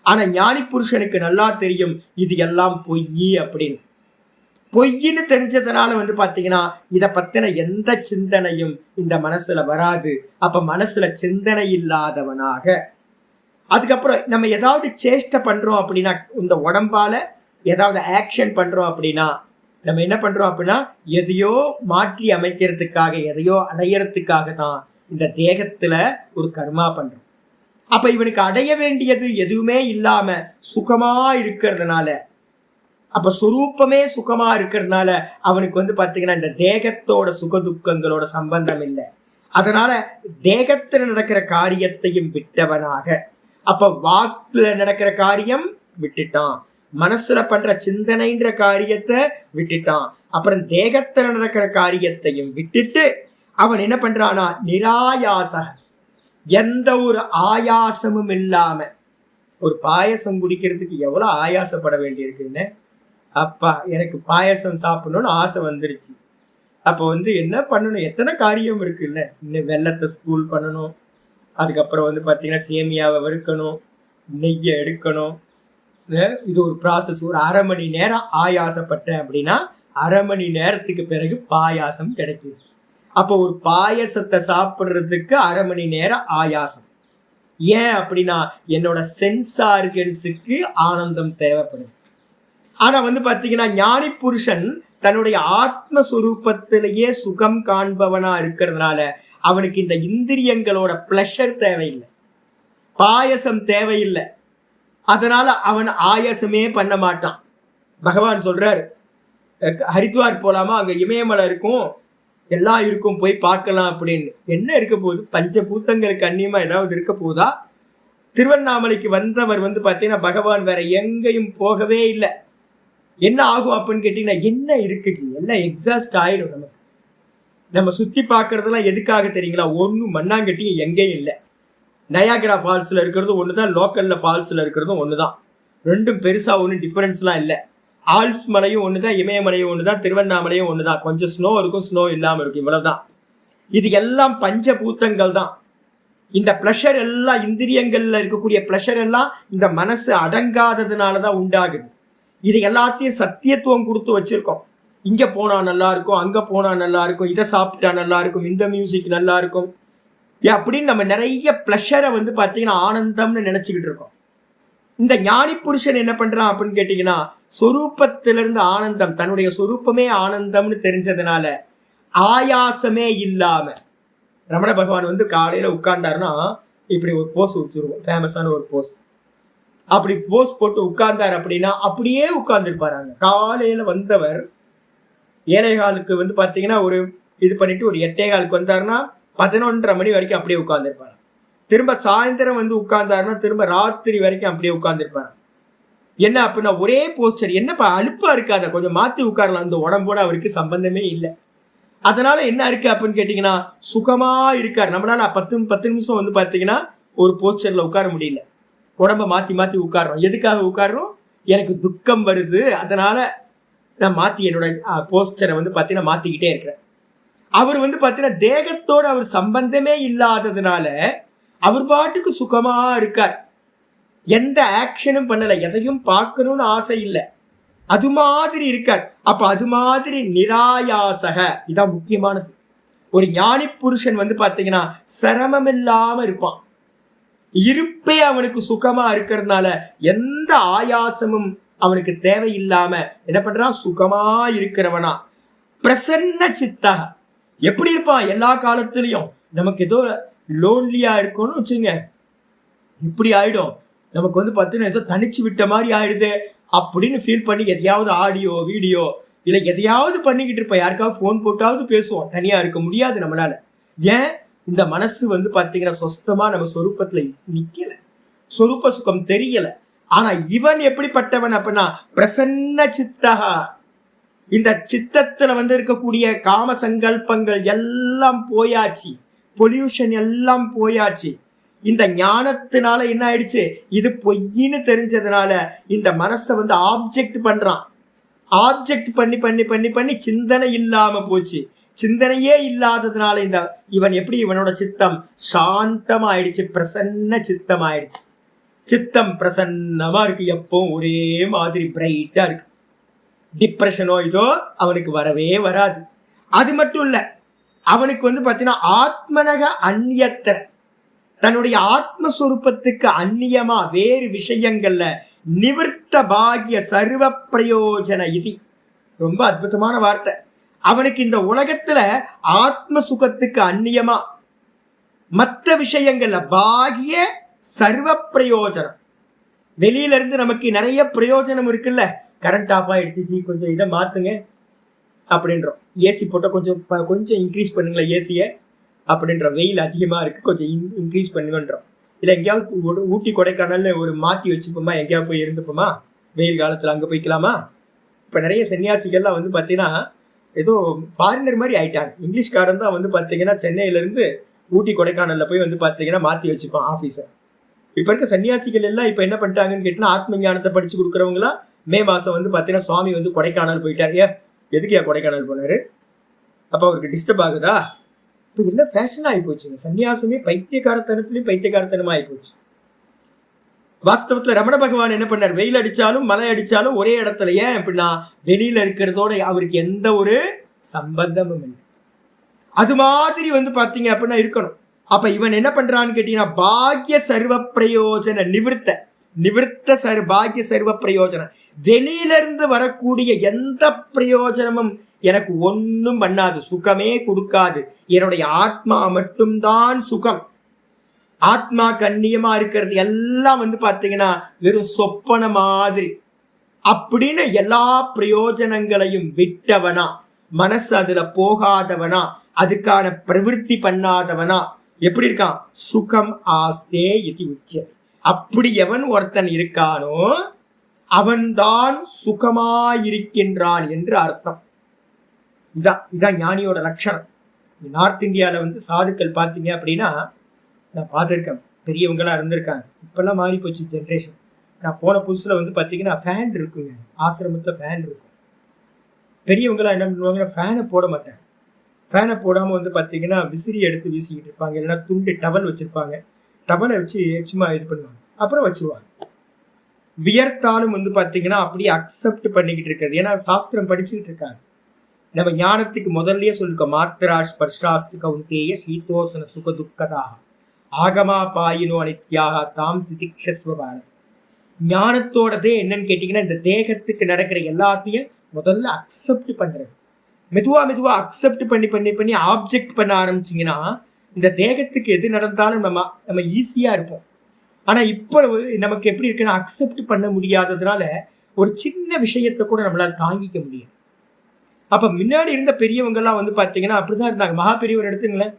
ஆனா ஞானி புருஷனுக்கு நல்லா தெரியும் இது எல்லாம் பொய் அப்படின்னு. பொய்ன்னு தெரிஞ்சதுனால வந்து பாத்தீங்கன்னா இதை பத்தின எந்த சிந்தனையும் இந்த மனசுல வராது. அப்ப மனசுல சிந்தனை இல்லாதவனாக, அதுக்கப்புறம் நம்ம ஏதாவது சேஷ்டை பண்றோம் அப்படின்னா, இந்த உடம்பால ஏதாவது ஆக்ஷன் பண்றோம் அப்படின்னா நம்ம என்ன பண்றோம் அப்படின்னா, எதையோ மாற்றி அமைக்கிறதுக்காக, எதையோ அடையறதுக்காக தான் இந்த தேகத்துல ஒரு கர்மா பண்றோம். அப்ப இவனுக்கு அடைய வேண்டியது எதுவுமே இல்லாம சுகமா இருக்கிறதுனால, அப்ப சொரூப்பமே சுகமா இருக்கிறதுனால அவனுக்கு வந்து பாத்தீங்கன்னா இந்த தேகத்தோட சுக துக்கங்களோட சம்பந்தம் இல்லை. அதனால தேகத்துல நடக்கிற காரியத்தையும் விட்டவனாக, அப்ப வாக்குல நடக்கிற காரியம் விட்டுட்டான், மனசுல பண்ற சிந்தனைன்ற காரியத்தை விட்டுட்டான், அப்புறம் தேகத்துல நடக்கிற காரியத்தையும் விட்டுட்டு அவன் என்ன பண்றானா, நிராயாச, எந்த ஒரு ஆயாசமும் இல்லாம. ஒரு பாயசம் குடிக்கிறதுக்கு எவ்வளவு ஆயாசப்பட வேண்டியிருக்குன்னு, அப்பா எனக்கு பாயசம் சாப்பிடணும்னு ஆசை வந்துருச்சு. அப்போ வந்து என்ன பண்ணணும், எத்தனை காரியம் இருக்குல்ல. இன்னும் வெள்ளத்தை ஸ்கூல் பண்ணணும், அதுக்கப்புறம் வந்து பார்த்தீங்கன்னா சேமியாவை வறுக்கணும், நெய்யை எடுக்கணும். இது ஒரு ப்ராசஸ். ஒரு 1/2 மணி நேரம் ஆயாசப்பட்டேன் அப்படின்னா 1/2 மணி நேரத்துக்கு பிறகு பாயாசம் கிடைக்குது. அப்போ ஒரு பாயசத்தை சாப்பிட்றதுக்கு 1/2 மணி நேரம் ஆயாசம். ஏன் அப்படின்னா என்னோட சென்ஸ் ஆர்கன்ஸுக்கு ஆனந்தம் தேவைப்படுது. ஆனா வந்து பாத்தீங்கன்னா ஞானி புருஷன் தன்னுடைய ஆத்மஸ்வரூபத்திலேயே சுகம் காண்பவனா இருக்கிறதுனால அவனுக்கு இந்த இந்திரியங்களோட பிளஷர் தேவையில்லை, பாயசம் தேவையில்லை. அதனால அவன் ஆயாசமே பண்ண மாட்டான். பகவான் சொல்றாரு, ஹரித்வார் போலாமா, அங்க இமயமலை இருக்கும், எல்லாம் இருக்கும், போய் பார்க்கலாம் அப்படின்னு. என்ன இருக்க போகுது? பஞ்சபூத்தங்களுக்கு அந்நியமா ஏதாவது இருக்க போதா? திருவண்ணாமலைக்கு வந்தவர் வந்து பார்த்தீங்கன்னா பகவான் வேற எங்கேயும் போகவே இல்லை. என்ன ஆகும் அப்படின்னு கேட்டீங்கன்னா, என்ன இருக்குச்சு, எல்லாம் எக்ஸாஸ்ட் ஆயிடும். நமக்கு நம்ம சுத்தி பார்க்கறதெல்லாம் எதுக்காக தெரியுங்களா? ஒன்றும் மண்ணாங்கட்டியும் எங்கேயும் இல்லை. நயாகரா ஃபால்ஸ்ல இருக்கிறது ஒண்ணுதான், லோக்கல்ல ஃபால்ஸ்ல இருக்கிறதும் ஒண்ணுதான். ரெண்டும் பெருசா ஒன்றும் டிஃபரன்ஸ்லாம் இல்லை. ஆல்ப்ஸ் மலையும் ஒண்ணுதான், இமயமலையும் ஒண்ணுதான், திருவண்ணாமலையும் ஒண்ணுதான். கொஞ்சம் ஸ்னோ இருக்கும், ஸ்னோ இல்லாம இருக்கும், இவ்வளவுதான். இது எல்லாம் பஞ்சபூத்தங்கள் தான். இந்த பிளஷர் எல்லாம், இந்திரியங்கள்ல இருக்கக்கூடிய பிளஷர் எல்லாம் இந்த மனசு அடங்காததுனாலதான் உண்டாகுது. இது எல்லாத்தையும் சத்தியத்துவம் கொடுத்து வச்சிருக்கோம். இங்க போனா நல்லா இருக்கும், அங்க போனா நல்லா இருக்கும், இதை சாப்பிட்டா நல்லா இருக்கும், இந்த மியூசிக் நல்லா இருக்கும் அப்படின்னு நம்ம நிறைய பிளஷரை வந்து பார்த்தீங்கன்னா ஆனந்தம்னு நினைச்சுக்கிட்டு இருக்கோம். இந்த ஞானி புருஷன் என்ன பண்றான் அப்படின்னு கேட்டீங்கன்னா, சொரூபத்திலிருந்து ஆனந்தம், தன்னுடைய சொரூபமே ஆனந்தம்னு தெரிஞ்சதுனால ஆயாசமே இல்லாம, ரமண பகவான் வந்து காலையில உட்கார்ந்தாருன்னா இப்படி ஒரு போஸ் வச்சிருவோம், ஃபேமஸான ஒரு போஸ். அப்படி போஸ் போட்டு உட்கார்ந்தார் அப்படின்னா அப்படியே உட்கார்ந்துருப்பாரு. காலையில வந்தவர் 7:15 வந்து பாத்தீங்கன்னா ஒரு இது பண்ணிட்டு ஒரு 8:15 வந்தாருன்னா 11:30 மணி வரைக்கும் அப்படியே உட்கார்ந்துருப்பாரு. திரும்ப சாயந்தரம் வந்து உட்கார்ந்தாருன்னா திரும்ப ராத்திரி வரைக்கும் அப்படியே உட்கார்ந்துருப்பாரு. என்ன அப்படின்னா ஒரே போஸ்டர். என்னப்பா அலுப்பா இருக்காத, கொஞ்சம் மாத்தி உட்காரலாம். அந்த உடம்போட அவருக்கு சம்பந்தமே இல்லை. அதனால என்ன இருக்கு அப்படின்னு கேட்டீங்கன்னா, சுகமா இருக்காரு. நம்மளால 10 நிமிஷம் வந்து பாத்தீங்கன்னா ஒரு போஸ்டர்ல உட்கார முடியல. உடம்ப மாத்தி மாத்தி உட்கார்றோம். எதுக்காக உட்கார்றோம்? எனக்கு துக்கம் வருது, அதனால நான் மாத்தி என்னோட போஸ்டரை வந்து பாத்தீங்கன்னா மாத்திக்கிட்டே இருக்கிறேன். அவர் வந்து பாத்தீங்கன்னா தேகத்தோட அவர் சம்பந்தமே இல்லாததுனால அவர் பாட்டுக்கு சுகமா இருக்கார், எந்த ஆக்ஷனும் பண்ணல, எதையும் பார்க்கணும்னு ஆசை இல்லை, அது மாதிரி இருக்கார். அப்ப அது மாதிரி நிராயாசக, இதான் முக்கியமானது. ஒரு ஞானி புருஷன் வந்து பாத்தீங்கன்னா சிரமம் இல்லாம இருப்பான், இருப்பே அவனுக்கு சுகமா இருக்கிறதுனால எந்த ஆயாசமும் அவனுக்கு தேவையில்லாம என்ன பண்றான், சுகமா இருக்கிறவனா. பிரசன்ன சித்தா, எப்படி இருப்பான் எல்லா காலத்திலையும். நமக்கு ஏதோ லோன்லியா இருக்கும்னு வச்சுங்க, இப்படி ஆயிடும், நமக்கு வந்து பார்த்தீங்கன்னா ஏதோ தனிச்சு விட்ட மாதிரி ஆயிடுது அப்படின்னு ஃபீல் பண்ணி எதையாவது ஆடியோ வீடியோ இல்லை எதையாவது பண்ணிக்கிட்டு இருப்போம், யாருக்காவது ஃபோன் போட்டாவது பேசுவோம். தனியா இருக்க முடியாது நம்மளால. ஏன், இந்த மனசு வந்து பார்த்தீங்கன்னா சொஸ்தமா நம்ம சொரூபத்துல நிக்கல, சொரூப சுகம் தெரியல. ஆனா இவன் எப்படிப்பட்டவன் அப்படின்னா பிரசன்ன சித்தகா, இந்த சித்தத்துல வந்து இருக்கக்கூடிய காம சங்கல்பங்கள் எல்லாம் போயாச்சு, பொல்யூஷன் எல்லாம் போயாச்சு. இந்த ஞானத்தினால என்ன ஆயிடுச்சு, இது பொய்ன்னு தெரிஞ்சதுனால இந்த மனசை வந்து ஆப்ஜெக்ட் பண்றான். ஆப்ஜெக்ட் பண்ணி பண்ணி பண்ணி பண்ணி சிந்தனை இல்லாம போச்சு. சிந்தனையே இல்லாததுனால இந்த இவன் எப்படி, இவனோட சித்தம் சாந்தமா ஆயிடுச்சு, பிரசன்ன சித்தம் ஆயிடுச்சு. சித்தம் பிரசன்னமா இருக்கு, எப்பவும் ஒரே மாதிரி பிரைட்டா இருக்கு. டிப்ரெஷனோ இதோ அவனுக்கு வரவே வராது. அது மட்டும் இல்ல, அவனுக்கு வந்து பாத்தீங்கன்னா ஆத்மனக அந்நியத்தை, தன்னுடைய ஆத்மஸ்வரூபத்துக்கு அந்நியமா வேறு விஷயங்கள்ல நிவர்த்த பாகிய சர்வ பிரயோஜன இதி, ரொம்ப அற்புதமான வார்த்தை. அவனுக்கு இந்த உலகத்துல ஆத்ம சுகத்துக்கு அந்நியமா மற்ற விஷயங்கள்ல பாகிய சர்வ பிரயோஜனம், வெளியில இருந்து நமக்கு நிறைய பிரயோஜனம் இருக்குல்ல. கரண்ட் ஆஃப் ஆயிடுச்சு, கொஞ்சம் இதை மாத்துங்க அப்படின்றோம், ஏசி போட்ட கொஞ்சம் இன்க்ரீஸ் பண்ணுங்களேன் ஏசியை அப்படின்ற, வெயில் அதிகமா இருக்கு கொஞ்சம் இன்க்ரீஸ் பண்ணுங்கன்றோம். இல்லை எங்கேயாவது ஊட்டி கொடைக்கானல்ல ஒரு மாற்றி வச்சுப்போமா, எங்கேயாவது போய் இருந்துப்போமா, வெயில் காலத்தில் அங்கே போய்க்கலாமா. இப்போ நிறைய சன்னியாசிகள்லாம் வந்து பார்த்தீங்கன்னா ஏதோ ஃபாரினர் மாதிரி ஆயிட்டாங்க. இங்கிலீஷ்காரன் தான் வந்து பார்த்தீங்கன்னா சென்னையிலேருந்து ஊட்டி கொடைக்கானலில் போய் வந்து பார்த்தீங்கன்னா மாற்றி வச்சுப்பான் ஆஃபீஸை. இப்போ இருக்க சன்னியாசிகள் எல்லாம் இப்போ என்ன பண்ணிட்டாங்கன்னு கேட்டால், ஆத்ம ஞானத்தை படித்து கொடுக்குறவங்களாம் மே மாதம் வந்து பார்த்தீங்கன்னா சுவாமி வந்து கொடைக்கானல் போயிட்டார். எதுக்கு கொடைக்கானல் போனார், அப்போ அவருக்கு டிஸ்டர்ப் ஆகுதா? இப்போ என்ன ஃபேஷன் ஆகி போச்சுங்க, சன்னியாசமே பைத்தியக்காரத்தனத்துலேயும் பைத்தியக்காரத்தனமா ஆகி போச்சு. வாஸ்தவத்துல ரமண பகவான் என்ன பண்ணார், வெயில் அடிச்சாலும் மழை அடிச்சாலும் ஒரே இடத்துல, ஏன் அப்படின்னா வெளியில இருக்கிறதோட அவருக்கு எந்த ஒரு சம்பந்தமும் இல்லை. அது மாதிரி வந்து பாத்தீங்க அப்படின்னா இருக்கணும். அப்ப இவன் என்ன பண்றான்னு கேட்டீங்கன்னா பாக்கிய சர்வ பிரயோஜன நிவிர்த்த பாக்கிய சர்வ பிரயோஜனம், வெளியில இருந்து வரக்கூடிய எந்த பிரயோஜனமும் எனக்கு ஒன்னும் பண்ணாது, சுகமே கொடுக்காது. என்னுடைய ஆத்மா மட்டும்தான் சுகம். ஆத்மா கண்ணியமா இருக்கிறது எல்லாம் வந்து பாத்தீங்கன்னா வெறும் சொப்பன மாதிரி அப்படின்னு எல்லா பிரயோஜனங்களையும் விட்டவனா, மனசு அதுல போகாதவனா, அதுக்கான பிரவிற்த்தி பண்ணாதவனா எப்படி இருக்கான், சுகம் ஆஸ்தே இது உச்சது. அப்படி எவன் ஒருத்தன் இருக்கானோ அவன்தான் சுகமாயிருக்கின்றான் என்று அர்த்தம். இதான் ஞானியோட லட்சணம். நார்த் இந்தியாவில் வந்து சாதுக்கள் பார்த்தீங்க அப்படின்னா, நான் பார்த்துருக்கேன், பெரியவங்களாம் இருந்திருக்காங்க. இப்பெல்லாம் மாறி போச்சு ஜென்ரேஷன். நான் போன புதுசில் வந்து பார்த்தீங்கன்னா ஃபேன் இருக்குங்க, ஆசிரமத்தில் ஃபேன் இருக்கும். பெரியவங்களாம் என்ன பண்ணுவாங்கன்னா ஃபேனை போட மாட்டாங்க. ஃபேனை போடாமல் வந்து பார்த்தீங்கன்னா விசிறி எடுத்து வீசிக்கிட்டு இருப்பாங்க, இல்லைன்னா துண்டு டவல் வச்சுருப்பாங்க, டவலை வச்சு சும்மா இது பண்ணுவாங்க, அப்புறம் வச்சுருவாங்க. வியர்த்தாலும் வந்து பார்த்தீங்கன்னா அப்படியே அக்செப்ட் பண்ணிக்கிட்டு இருக்கிறது. ஏன்னா சாஸ்திரம் படிச்சுக்கிட்டு இருக்காங்க. நம்ம ஞானத்துக்கு முதல்லயே சொல்லிருக்கோம், மாத்திரா ஸ்பர்ஷாஸ்து கௌந்தேய சீதோசன சுக துக்கதாக ஆகமா பாயினோ அனித்யாக தாம் திதிக்ஷஸ்வ பாரத். ஞானத்தோடதே என்னன்னு கேட்டீங்கன்னா இந்த தேகத்துக்கு நடக்கிற எல்லாத்தையும் முதல்ல அக்செப்ட் பண்றது. மெதுவா அக்செப்ட் பண்ணி ஆப்ஜெக்ட் பண்ண ஆரம்பிச்சிங்கன்னா இந்த தேகத்துக்கு எது நடந்தாலும் நம்ம ஈஸியா இருப்போம். ஆனா இப்போ நமக்கு எப்படி இருக்குன்னா அக்செப்ட் பண்ண முடியாததுனால ஒரு சின்ன விஷயத்தை கூட நம்மளால தாங்கிக்க முடியும். அப்ப முன்னாடி இருந்த பெரியவங்கெல்லாம் வந்து பாத்தீங்கன்னா அப்படிதான் இருந்தாங்க. மகா பெரியவர் எடுத்துங்களேன்,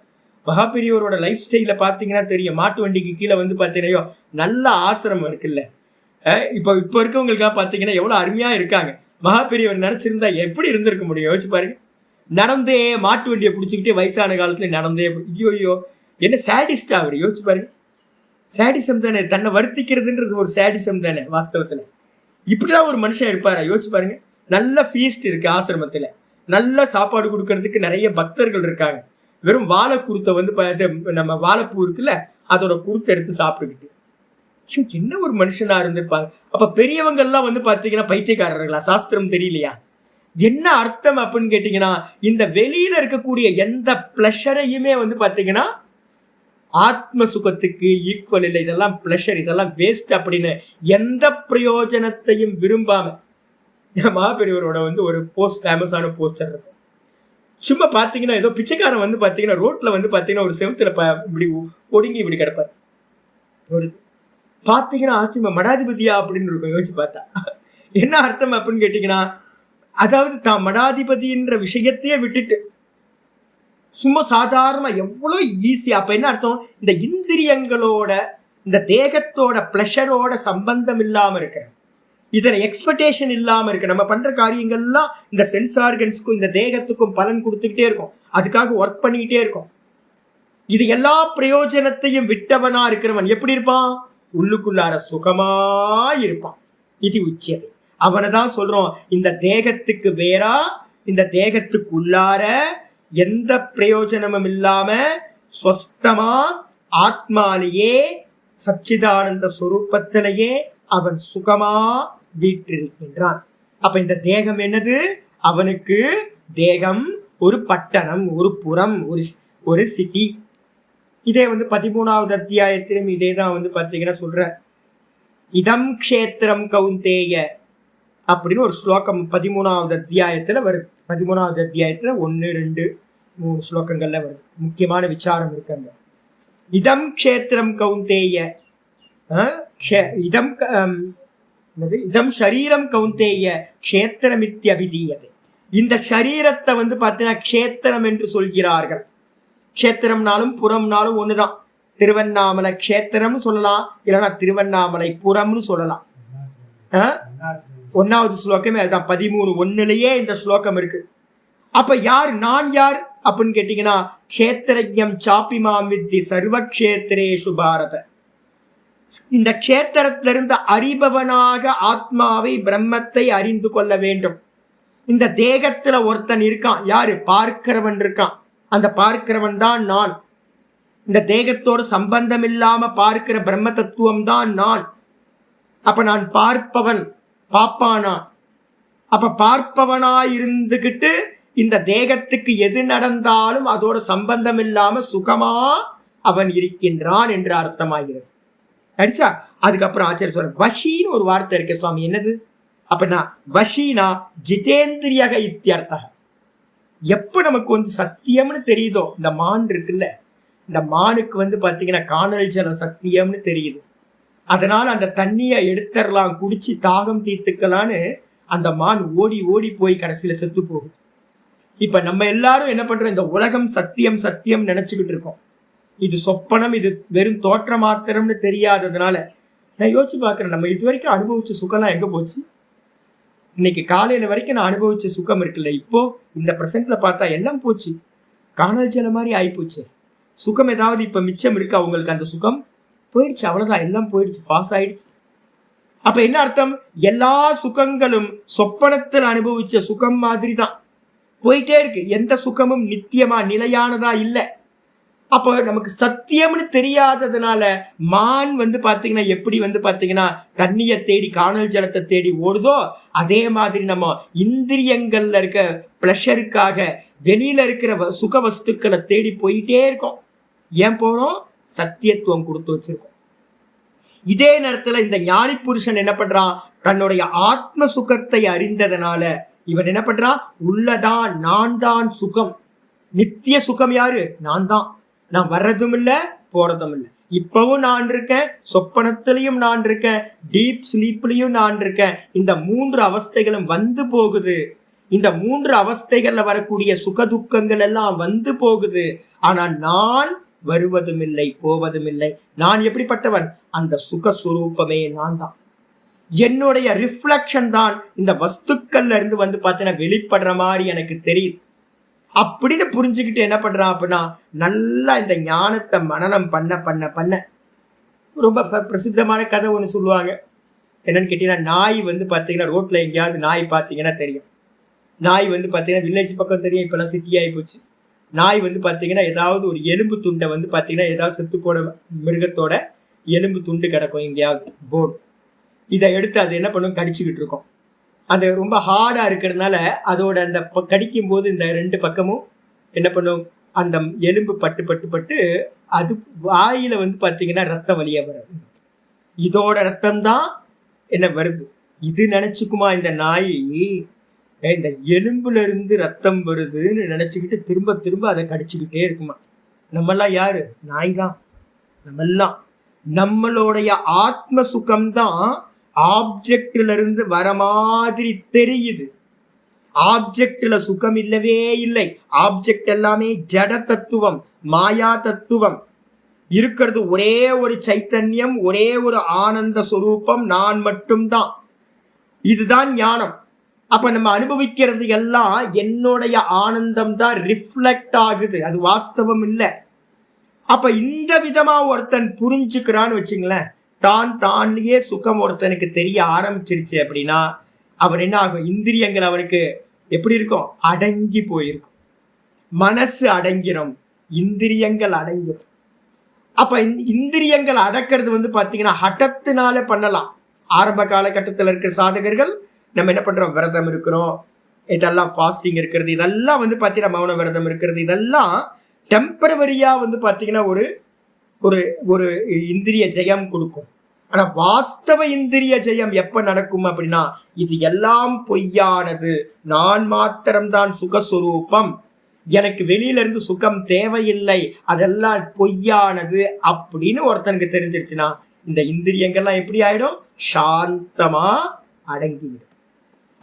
மகா பெரியவரோட லைஃப் ஸ்டைல பாத்தீங்கன்னா தெரியும். மாட்டு வண்டிக்கு கீழே வந்து பாத்தீங்கன்னா நல்ல ஆசிரமம் இருக்குல்ல. இப்போ இருக்கவங்களுக்காக பாத்தீங்கன்னா எவ்வளவு அருமையா இருக்காங்க. மகா பெரியவர் நினைச்சிருந்தா எப்படி இருந்திருக்க முடியும், யோசிச்சு பாருங்க. நடந்தே மாட்டு வண்டியை பிடிச்சிக்கிட்டு வயசான காலத்துல நடந்தே, ஐயோ என்ன சாடிஸ்டா அவர், யோசிச்சு பாருங்க. சாடிசம் தானே, தன்னை வருத்திக்கிறதுன்றது ஒரு சாடிசம் தானே வாஸ்தவத்துல. இப்படிலாம் ஒரு மனுஷன் இருப்பாரா, யோசிச்சு பாருங்க. நல்ல ஃபீஸ்ட் இருக்கு ஆசிரமத்துல, நல்ல சாப்பாடு கொடுக்கறதுக்கு நிறைய பக்தர்கள் இருக்காங்க. வெறும் வாழைக்குருத்தை வந்து நம்ம வாழைப்பூ இருக்குல்ல அதோட குருத்தை எடுத்து சாப்பிட்டுக்கிட்டு. என்ன ஒரு மனுஷனா இருந்திருப்பாங்க. அப்ப பெரியவங்க எல்லாம் வந்து பாத்தீங்கன்னா பைத்தியக்காரர்களா? சாஸ்திரம் தெரியலையா? என்ன அர்த்தம் அப்படின்னு கேட்டீங்கன்னா, இந்த வெளியில இருக்கக்கூடிய எந்த பிளஷரையுமே வந்து பாத்தீங்கன்னா ஆத்ம சுகத்துக்கு ஈக்குவல் இல்லை. இதெல்லாம் பிளஷர், இதெல்லாம் வேஸ்ட் அப்படின்னு எந்த பிரயோஜனத்தையும் விரும்பாம, மகாபெரியவரோட வந்து ஒரு போஸ்ட், ஃபேமஸான போஸ்டர் இருக்கும். சும்மா பாத்தீங்கன்னா ஏதோ பிச்சைக்காரன் வந்து பாத்தீங்கன்னா ரோட்ல வந்து பாத்தீங்கன்னா ஒரு செவத்துல இப்படி ஒடுங்கி இப்படி கிடப்பார். ஒரு பாத்தீங்கன்னா ஆசிரியமா மடாதிபதியா அப்படின்னு இருக்கும். யோசிச்சு பார்த்தா என்ன அர்த்தம் அப்படின்னு கேட்டீங்கன்னா, அதாவது தான் மடாதிபதின்ற விஷயத்தையே விட்டுட்டு சும்மா சாதாரணமா எவ்வளவு ஈஸி. அப்ப என்ன அர்த்தம்? இந்த இந்திரியங்களோட இந்த தேகத்தோட பிளஷரோட சம்பந்தம் இல்லாம இருக்க, இதுல எக்ஸ்பெக்டேஷன் இல்லாம இருக்கு. நம்ம பண்ற காரியங்கள்லாம் இந்த சென்ஸ் ஆர்கன்ஸ்க்கும் இந்த தேகத்துக்கும் பலன் கொடுத்துக்கிட்டே இருக்கும், அதுக்காக ஒர்க் பண்ணிக்கிட்டே இருக்கும். இது எல்லா பிரயோஜனத்தையும் விட்டவனா இருக்கிறவன் எப்படி இருப்பான்? உள்ளுக்குள்ளார சுகமா இருப்பான். இது உச்சது. அவனைதான் சொல்றோம், இந்த தேகத்துக்கு வேறா, இந்த தேகத்துக்கு உள்ளார எந்த பிரயோஜனமும் இல்லாம ஸ்வஸ்தமா ஆத்மாலேயே சச்சிதானந்த சொரூபத்திலேயே அவன் சுகமா வீற்றிருக்கின்றான். அப்ப இந்த தேகம் என்னது? அவனுக்கு தேகம் ஒரு பட்டணம், ஒரு புறம், ஒரு சிட்டி. இதே வந்து 13வது அத்தியாயத்திலும் இதேதான் வந்து பாத்தீங்கன்னா சொல்ற. இதம் க்ஷேத்திரம் கௌந்தேய அப்படின்னு ஒரு ஸ்லோகம் 13வது அத்தியாயத்துல வருது. 13வது அத்தியாயத்துல 1, 2, 3 ஸ்லோகங்கள்ல வருது. முக்கியமான விசாரம் இருக்காங்க. இதம் க்ஷேத்திரம் கௌந்தேய, இதம் ஷரீரம் கௌந்தேய க்ஷேத்திரமித்யபிதீயதே. இந்த ஷரீரத்தை வந்து பார்த்தீங்கன்னா க்ஷேத்திரம் என்று சொல்கிறார்கள். க்ஷேத்திரம்னாலும் புறம்னாலும் ஒண்ணுதான். திருவண்ணாமலை க்ஷேத்திரம்னு சொல்லலாம், இல்லைன்னா திருவண்ணாமலை புறம்னு சொல்லலாம். 1வது ஸ்லோகமே அதுதான். 13:1 இந்த ஸ்லோகம் இருக்கு. அப்ப யார் நான் யார் அப்படின்னு கேட்டீங்கன்னா, க்ஷேத்திரஜ்ஞம் சாப்பிமாம் வித்தி சர்வக்ஷேத்திரேஷு பாரத. இந்த க்ஷேத்திரத்திலிருந்து அறிபவனாக ஆத்மாவை பிரம்மத்தை அறிந்து கொள்ள வேண்டும். இந்த தேகத்துல ஒருத்தன் இருக்கான், யாரு? பார்க்கிறவன் இருக்கான். அந்த பார்க்கிறவன் தான் நான். இந்த தேகத்தோடு சம்பந்தம் இல்லாம பார்க்கிற பிரம்ம தத்துவம் தான் நான். அப்ப நான் பார்ப்பவன், பாப்பானா? அப்ப பார்ப்பவனா இருந்துகிட்டு இந்த தேகத்துக்கு எது நடந்தாலும் அதோட சம்பந்தம் இல்லாம சுகமா அவன் இருக்கின்றான் என்று அர்த்தமாகிறது. அடிச்சா அதுக்கப்புறம் ஆச்சாரிய சொல்ற வஷின்னு ஒரு வார்த்தை இருக்கு சுவாமி. என்னது அப்படின்னா, வஷீனா ஜிதேந்திரியக இத்தியர்த்தக. எப்ப நமக்கு வந்து சத்தியம்னு தெரியுதோ, இந்த மான் இருக்குல்ல, இந்த மானுக்கு வந்து பாத்தீங்கன்னா காணல் ஜலம் சத்தியம்னு தெரியுது. அதனால அந்த தண்ணியை எடுத்துடலாம், குடிச்சு தாகம் தீர்த்துக்கலான்னு அந்த மான் ஓடி ஓடி போய் கடைசியில செத்து போகுது. இப்ப நம்ம எல்லாரும் என்ன பண்றோம்? இந்த உலகம் சத்தியம் சத்தியம் நினைச்சுக்கிட்டு இருக்கோம். இது சொப்பனம், இது வெறும் தோற்ற மாத்திரம்னு தெரியாததுனால நான் யோசிச்சு பாக்குறேன், நம்ம இது வரைக்கும் அனுபவிச்ச சுகம்லாம் எங்க போச்சு? இன்னைக்கு காலையில வரைக்கும் நான் அனுபவிச்ச சுகம் இருக்குல்ல, இப்போ இந்த பிரசன்ட்ல பார்த்தா எல்லாம் போச்சு, காணல் ஜலம் மாதிரி ஆயிப்போச்சு. சுகம் ஏதாவது இப்ப மிச்சம் இருக்கு அவங்களுக்கு? அந்த சுகம் போயிடுச்சு, அவ்வளவுதான், எல்லாம் போயிடுச்சு, பாஸ் ஆயிடுச்சு. அப்ப என்ன அர்த்தம்? எல்லா சுகங்களும் சொப்பனத்தில் அனுபவிச்ச சுகம் மாதிரி தான் போயிட்டே இருக்கு. எந்த சுகமும் நித்தியமா நிலையானதா இல்லை. அப்போ நமக்கு சத்தியம்னு தெரியாததுனால மான் வந்து பாத்தீங்கன்னா எப்படி வந்து பாத்தீங்கன்னா தண்ணியை தேடி காணல் ஜலத்தை தேடி ஓடுதோ, அதே மாதிரி நம்ம இந்திரியங்கள்ல இருக்க பிளஷருக்காக வெளியில இருக்கிற சுக வஸ்துக்களை தேடி போயிட்டே இருக்கோம். ஏன் போறோம்? சத்தியத்துவம் கொடுத்து வச்சிருக்கோம். இதே நேரத்துல இந்த ஞானி புருஷன் என்ன பண்றான்? தன்னுடைய ஆத்ம சுகத்தை அறிந்ததனால இவன் என்ன பண்றான்? உள்ளதான் நான் தான் சுகம், நித்திய சுகம் யாரு? நான் தான். நான் வர்றதும் இல்லை போறதும் இல்லை. இப்பவும் நான் இருக்கேன், சொப்பனத்திலையும் நான் இருக்கேன், டீப் ஸ்லீப்லயும் நான் இருக்கேன். இந்த 3 அவஸ்தைகளும் வந்து போகுது. இந்த 3 அவஸ்தைகள்ல வரக்கூடிய சுகதுக்கங்கள் எல்லாம் வந்து போகுது. ஆனா நான் வருவதும் இல்லை போவதும் இல்லை. நான் எப்படிப்பட்டவன்? அந்த சுகஸ்வரூபமே நான் தான். என்னுடைய ரிஃப்ளெக்ஷன் தான் இந்த வஸ்துக்கள்ல இருந்து வந்து பார்த்தீங்கன்னா வெளிப்படுற மாதிரி எனக்கு தெரியுது அப்படின்னு புரிஞ்சுக்கிட்டு என்ன பண்றான் அப்படின்னா, நல்லா இந்த ஞானத்தை மனனம் பண்ண பண்ண பண்ண ரொம்ப பிரசித்தமான கதை ஒன்று சொல்லுவாங்க. என்னன்னு கேட்டீங்கன்னா, நாய் வந்து பார்த்தீங்கன்னா ரோட்ல எங்கேயாவது நாய் பார்த்தீங்கன்னா தெரியும். நாய் வந்து பார்த்தீங்கன்னா வில்லேஜ் பக்கம் தெரியும், இப்பெல்லாம் சிட்டி ஆகி போச்சு. நாய் வந்து பார்த்தீங்கன்னா ஏதாவது ஒரு எலும்பு துண்டை வந்து பார்த்தீங்கன்னா ஏதாவது செத்து போன மிருகத்தோட எலும்பு துண்டு கிடக்கும் எங்கேயாவது போன், இதை எடுத்து அது என்ன பண்ணும், கடிச்சுக்கிட்டு இருக்கும். அது ரொம்ப ஹார்டாக இருக்கிறதுனால அதோட அந்த கடிக்கும் போது இந்த ரெண்டு பக்கமும் என்ன பண்ணும், அந்த எலும்பு பட்டு பட்டு பட்டு அது வாயில வந்து பார்த்தீங்கன்னா ரத்தம் வழியா வருது. இதோட ரத்தம்தான் என்ன வருது. இது நினைச்சுக்குமா இந்த நாய், இந்த எலும்புல இருந்து ரத்தம் வருதுன்னு நினைச்சுக்கிட்டு திரும்ப திரும்ப அதை கடிச்சுக்கிட்டே இருக்குமா. நம்மெல்லாம் யாரு, நாய் தான். நம்மெல்லாம் நம்மளுடைய ஆத்ம சுகம்தான் ஆப்ஜெக்ட்ல இருந்து வர மாதிரி தெரியுது. ஆப்ஜெக்ட்ல சுகம் இல்லவே இல்லை. ஆப்ஜெக்ட் எல்லாமே ஜட தத்துவம், மாயா தத்துவம். இருக்கிறது ஒரே ஒரு சைத்தன்யம், ஒரே ஒரு ஆனந்த சொரூபம், நான் மட்டும்தான். இதுதான் ஞானம். அப்ப நம்ம அனுபவிக்கிறது எல்லாம் என்னுடைய ஆனந்தம் தான் ரிஃப்ளெக்ட் ஆகுது, அது வாஸ்தவம் இல்லை. அப்ப இந்த விதமா ஒருத்தன் புரிஞ்சுக்கிறான்னு வச்சுங்களேன், தான்லயே சுகம் ஒருத்தனுக்கு தெரிய ஆரம்பிச்சிருச்சு அப்படின்னா அவன் என்ன ஆகும், இந்திரியங்கள் அவனுக்கு எப்படி இருக்கும், அடங்கி போயிருக்கும். மனசு அடங்கிரும், இந்திரியங்கள் அடங்கிரும். அப்ப இந்திரியங்கள் அடக்கிறது வந்து பாத்தீங்கன்னா ஹட்டத்தினால பண்ணலாம். ஆரம்ப காலகட்டத்தில் இருக்கிற சாதகர்கள் நம்ம என்ன பண்றோம், விரதம் இருக்கிறோம், இதெல்லாம் ஃபாஸ்டிங் இருக்கிறது, இதெல்லாம் வந்து பாத்தீங்கன்னா மௌன விரதம் இருக்கிறது, இதெல்லாம் டெம்பரவரியா வந்து பாத்தீங்கன்னா ஒரு ஒரு ஒரு இந்திரிய ஜெயம் கொடுக்கும். ஆனா வாஸ்தவ இந்திரிய ஜெயம் எப்ப நடக்கும் அப்படின்னா, இது எல்லாம் பொய்யானது, நான் மாத்திரம்தான் சுகஸ்வரூபம், எனக்கு வெளியில இருந்து சுகம் தேவையில்லை, அதெல்லாம் பொய்யானது அப்படின்னு ஒருத்தனுக்கு தெரிஞ்சிருச்சுன்னா இந்த இந்திரியங்கள்லாம் எப்படி ஆயிடும், சாந்தமா அடங்கிவிடும்.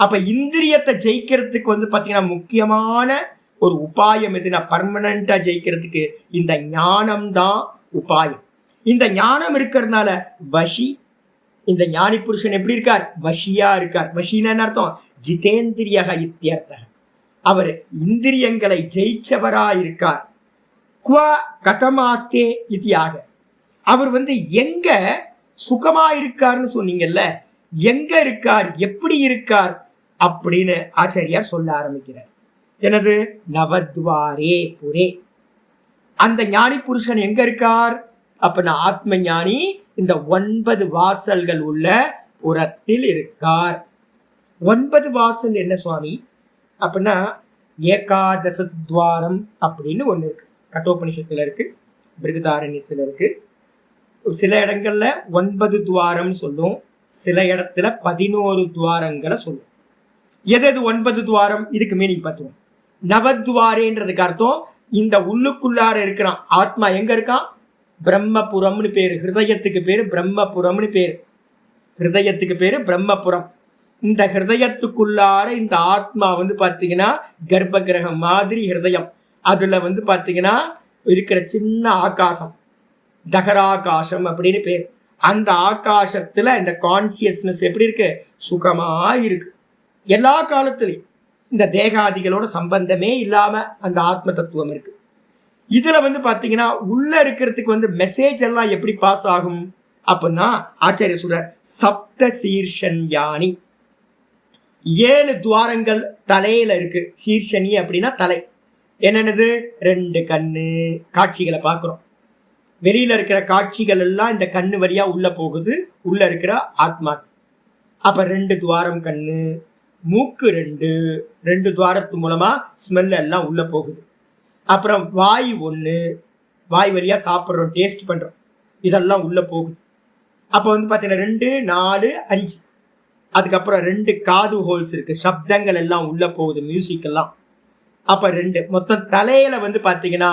அப்ப இந்திரியத்தை ஜெயிக்கிறதுக்கு வந்து பாத்தீங்கன்னா முக்கியமான ஒரு உபாயம் எதுனா, பர்மனண்டா ஜெயிக்கிறதுக்கு இந்த ஞானம் தான் உபாயம். இந்த ஞானம் இருக்கிறதுனால வஷி, இந்த ஞானி புருஷன் எப்படி இருக்கார், வஷியா இருக்கார். வஷின்னு என்ன அர்த்தம், ஜிதேந்திரியக இத்தியர்த்தம். அவர் இந்திரியங்களை ஜெயிச்சவரா இருக்கார். குவ கதமாஸ்தே இத்தியாக, அவர் வந்து எங்க சுகமா இருக்கார்னு சொன்னீங்கல்ல, எங்க இருக்கார், எப்படி இருக்கார் அப்படின்னு ஆச்சாரியார் சொல்ல ஆரம்பிக்கிறார். எனது நவத்வாரே புரே, அந்த ஞானி புருஷன் எங்க இருக்கார் அப்படின்னா, ஆத்ம ஞானி இந்த 9 வாசல்கள் உள்ள புறத்தில் இருக்கார். 9 வாசல் என்ன சுவாமி அப்படின்னா, ஏகாதசத்வாரம் அப்படின்னு ஒண்ணு இருக்கு, கட்டோபனிஷத்துல இருக்கு, பிருகதாரண்யத்துல இருக்கு. சில இடங்கள்ல 9 துவாரம் சொல்லும், சில இடத்துல 11 துவாரங்களை சொல்லும். எது 9 துவாரம், இதுக்கு மீனிங் பார்த்துவோம். நவத்வாரேன்றதுக்கு அர்த்தம் இந்த உள்ளுக்குள்ளார இருக்கிறான் ஆத்மா எங்க இருக்கான், பிரம்மபுரம்னு பேரு, ஹிருதயத்துக்கு பேரு பிரம்மபுரம்னு பேரு, ஹிருதயத்துக்கு பேரு பிரம்மபுரம். இந்த ஹிருதயத்துக்குள்ளார இந்த ஆத்மா வந்து பாத்தீங்கன்னா கர்ப்ப கிரகம் மாதிரி ஹிருதயம், அதுல வந்து பாத்தீங்கன்னா இருக்கிற சின்ன ஆகாசம், தகராகாசம் அப்படின்னு பேர். அந்த ஆகாசத்துல இந்த கான்சியஸ்னஸ் எப்படி இருக்கு, சுகமா இருக்கு எல்லா காலத்திலையும். இந்த தேகாதிகளோட சம்பந்தமே இல்லாம அந்த ஆத்ம தத்துவம் இருக்கு. இதுல வந்து பாத்தீங்கன்னா உள்ள இருக்கிறதுக்கு வந்து மெசேஜ் எல்லாம் எப்படி பாஸ் ஆகும் அப்படின்னா, ஆச்சாரிய சொல்றார், சப்த சீர்ஷன்யானி, 7 துவாரங்கள் தலையில இருக்கு. சீர்ஷனி அப்படின்னா தலை. என்னென்னது, 2 கண்ணு, காட்சிகளை பார்க்கிறோம். வெளியில இருக்கிற காட்சிகள் எல்லாம் இந்த கண்ணு வழியா உள்ள போகுது, உள்ள இருக்கிற ஆத்மா. அப்ப 2 துவாரம் கண்ணு, மூக்கு 2 துவாரத்து மூலமா ஸ்மெல் எல்லாம் உள்ள போகுது. அப்புறம் வாய் 1, வாய் வழியா சாப்பிட்றோம், டேஸ்ட் பண்றோம், இதெல்லாம் உள்ள போகுது. அப்ப வந்து பாத்தீங்கன்னா 2, 4, 5. அதுக்கப்புறம் 2 காது ஹோல்ஸ் இருக்கு, சப்தங்கள் எல்லாம் உள்ள போகுது, மியூசிக் எல்லாம். அப்ப 2 மொத்தம் தலையில வந்து பாத்தீங்கன்னா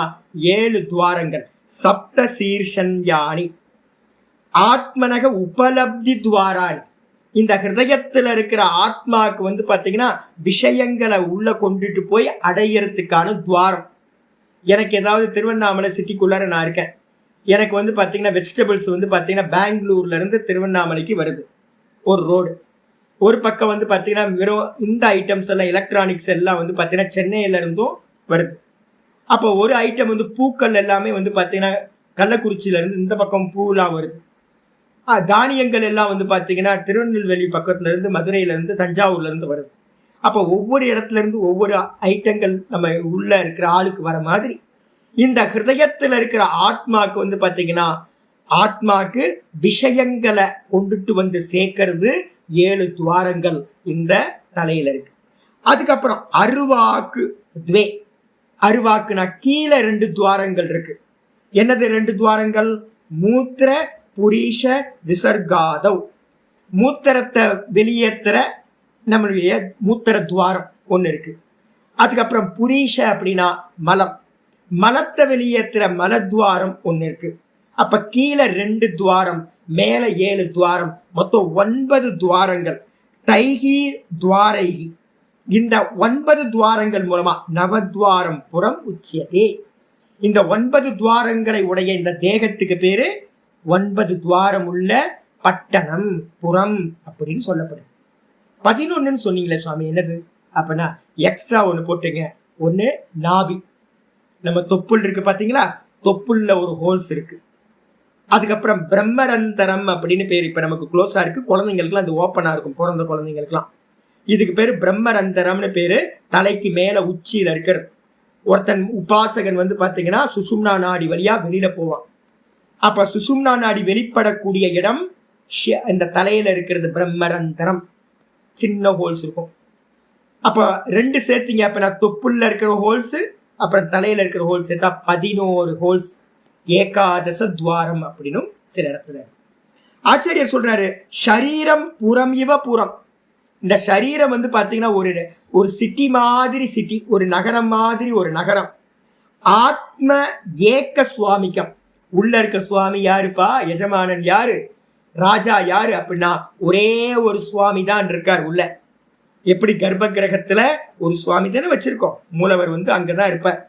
7 துவாரங்கள். சப்த சீர்ஷன்யானி ஆத்மனக உபலப்தி துவாராணி, இந்த ஹிருதயத்துல இருக்கிற ஆத்மாவுக்கு வந்து பாத்தீங்கன்னா விஷயங்களை உள்ள கொண்டுட்டு போய் அடையறதுக்கான துவாரம். எனக்கு ஏதாவது திருவண்ணாமலை சிட்டிக்குள்ளார நான் இருக்கேன், எனக்கு வந்து பாத்தீங்கன்னா வெஜிடபிள்ஸ் வந்து பாத்தீங்கன்னா பெங்களூர்ல இருந்து திருவண்ணாமலைக்கு வருது ஒரு ரோடு. ஒரு பக்கம் வந்து பாத்தீங்கன்னா வெறும் இந்த ஐட்டம்ஸ் எல்லாம், எலக்ட்ரானிக்ஸ் எல்லாம் வந்து பாத்தீங்கன்னா சென்னையில இருந்தும் வருது. அப்போ ஒரு ஐட்டம் வந்து பூக்கள் எல்லாமே வந்து பாத்தீங்கன்னா கள்ளக்குறிச்சியில இருந்து இந்த பக்கம் பூலாம் வருது. தானியங்கள் எல்லாம் வந்து பாத்தீங்கன்னா திருநெல்வேலி பக்கத்துல இருந்து, மதுரையில இருந்து, தஞ்சாவூர்ல இருந்து வருது. அப்போ ஒவ்வொரு இடத்துல இருந்து ஒவ்வொரு ஐட்டங்கள் நம்ம உள்ள இருக்கிற ஆளுக்கு வர மாதிரி இந்த ஹிருதயத்துல இருக்கிற ஆத்மாக்கு வந்து பாத்தீங்கன்னா ஆத்மாக்கு விஷயங்களை கொண்டுட்டு வந்து சேர்க்கறது 7 துவாரங்கள் இந்த தலையில இருக்கு. அதுக்கப்புறம் அருவாக்கு துவே, அருவாக்குனா கீழே 2 துவாரங்கள் இருக்கு. என்னது 2 துவாரங்கள்? மூத்திர புரீஷ விசர்காதவ், மூத்திரத்தை வெளியேற்றுற நம்மளுடைய மூத்திர துவாரம் ஒன்று இருக்கு. அதுக்கப்புறம் புரீஷ அப்படின்னா மலம், மலத்தை வெளியேற்றுற மலத்வாரம் ஒன்று இருக்கு. அப்ப கீழே 2 துவாரம், மேல 7 துவாரம், மொத்தம் 9 துவாரங்கள். தைகி துவாரைகி, இந்த 9 துவாரங்கள் மூலமா நவத்வாரம் புறம் உச்சியதே. இந்த 9 துவாரங்களை உடைய இந்த தேகத்துக்கு பேரு 9 துவாரம் உள்ள பட்டணம், புறம் அப்படின்னு சொல்லப்படுது. 11ன்னு சொன்னீங்களே சுவாமி, என்னது அப்படின்னா எக்ஸ்ட்ரா ஒன்று போட்டுங்க. ஒன்று நாபி, நம்ம தொப்புள் இருக்கு பாத்தீங்களா, தொப்புள்ள ஒரு ஹோல்ஸ் இருக்கு. அதுக்கப்புறம் பிரம்மரந்தரம் அப்படின்னு பேர். இப்ப நமக்கு க்ளோஸா இருக்கு, குழந்தைங்களுக்குலாம் அது ஓப்பனா இருக்கும், பிறந்த குழந்தைங்களுக்குலாம். இதுக்கு பேரு பிரம்மரந்தரம்னு பேரு. தலைக்கு மேல உச்சியில இருக்கிறது. ஒருத்தன் உபாசகன் வந்து பாத்தீங்கன்னா சுஷும்னா நாடி வழியா வெளியில போவான். அப்ப சுஷும்னா நாடி வெளிப்படக்கூடிய இடம் இந்த தலையில இருக்கிறது பிரம்மரந்தரம். சின்ன ஹோல்ஸ் இருக்கும். அப்ப 2 சேர்த்தீங்க அப்படின்னா தொப்புள்ள இருக்கிற ஹோல்ஸ் அப்புறம் தலையில இருக்கிற ஹோல்ஸ் சேர்த்தா 11 ஹோல்ஸ், ஏகாதச துவாரம் அப்படின்னு சில இடத்துல. ஆச்சாரியர் சொல்றாரு ஷரீரம் புறம் இவ புறம். இந்த சரீரம் வந்து பாத்தீங்கன்னா ஒரு சிட்டி மாதிரி சிட்டி, ஒரு நகரம் மாதிரி ஒரு நகரம். ஆத்ம ஏக சுவாமிக்கம், உள்ள இருக்க சுவாமி யாருப்பா, எஜமானன் யாரு, ராஜா யாரு அப்படின்னா ஒரே ஒரு சுவாமி தான் இருக்கார் உள்ள. எப்படி கர்ப்ப கிரகத்துல ஒரு சுவாமி தானே வச்சிருக்கோம், மூலவர் வந்து அங்கதான் இருப்பார்.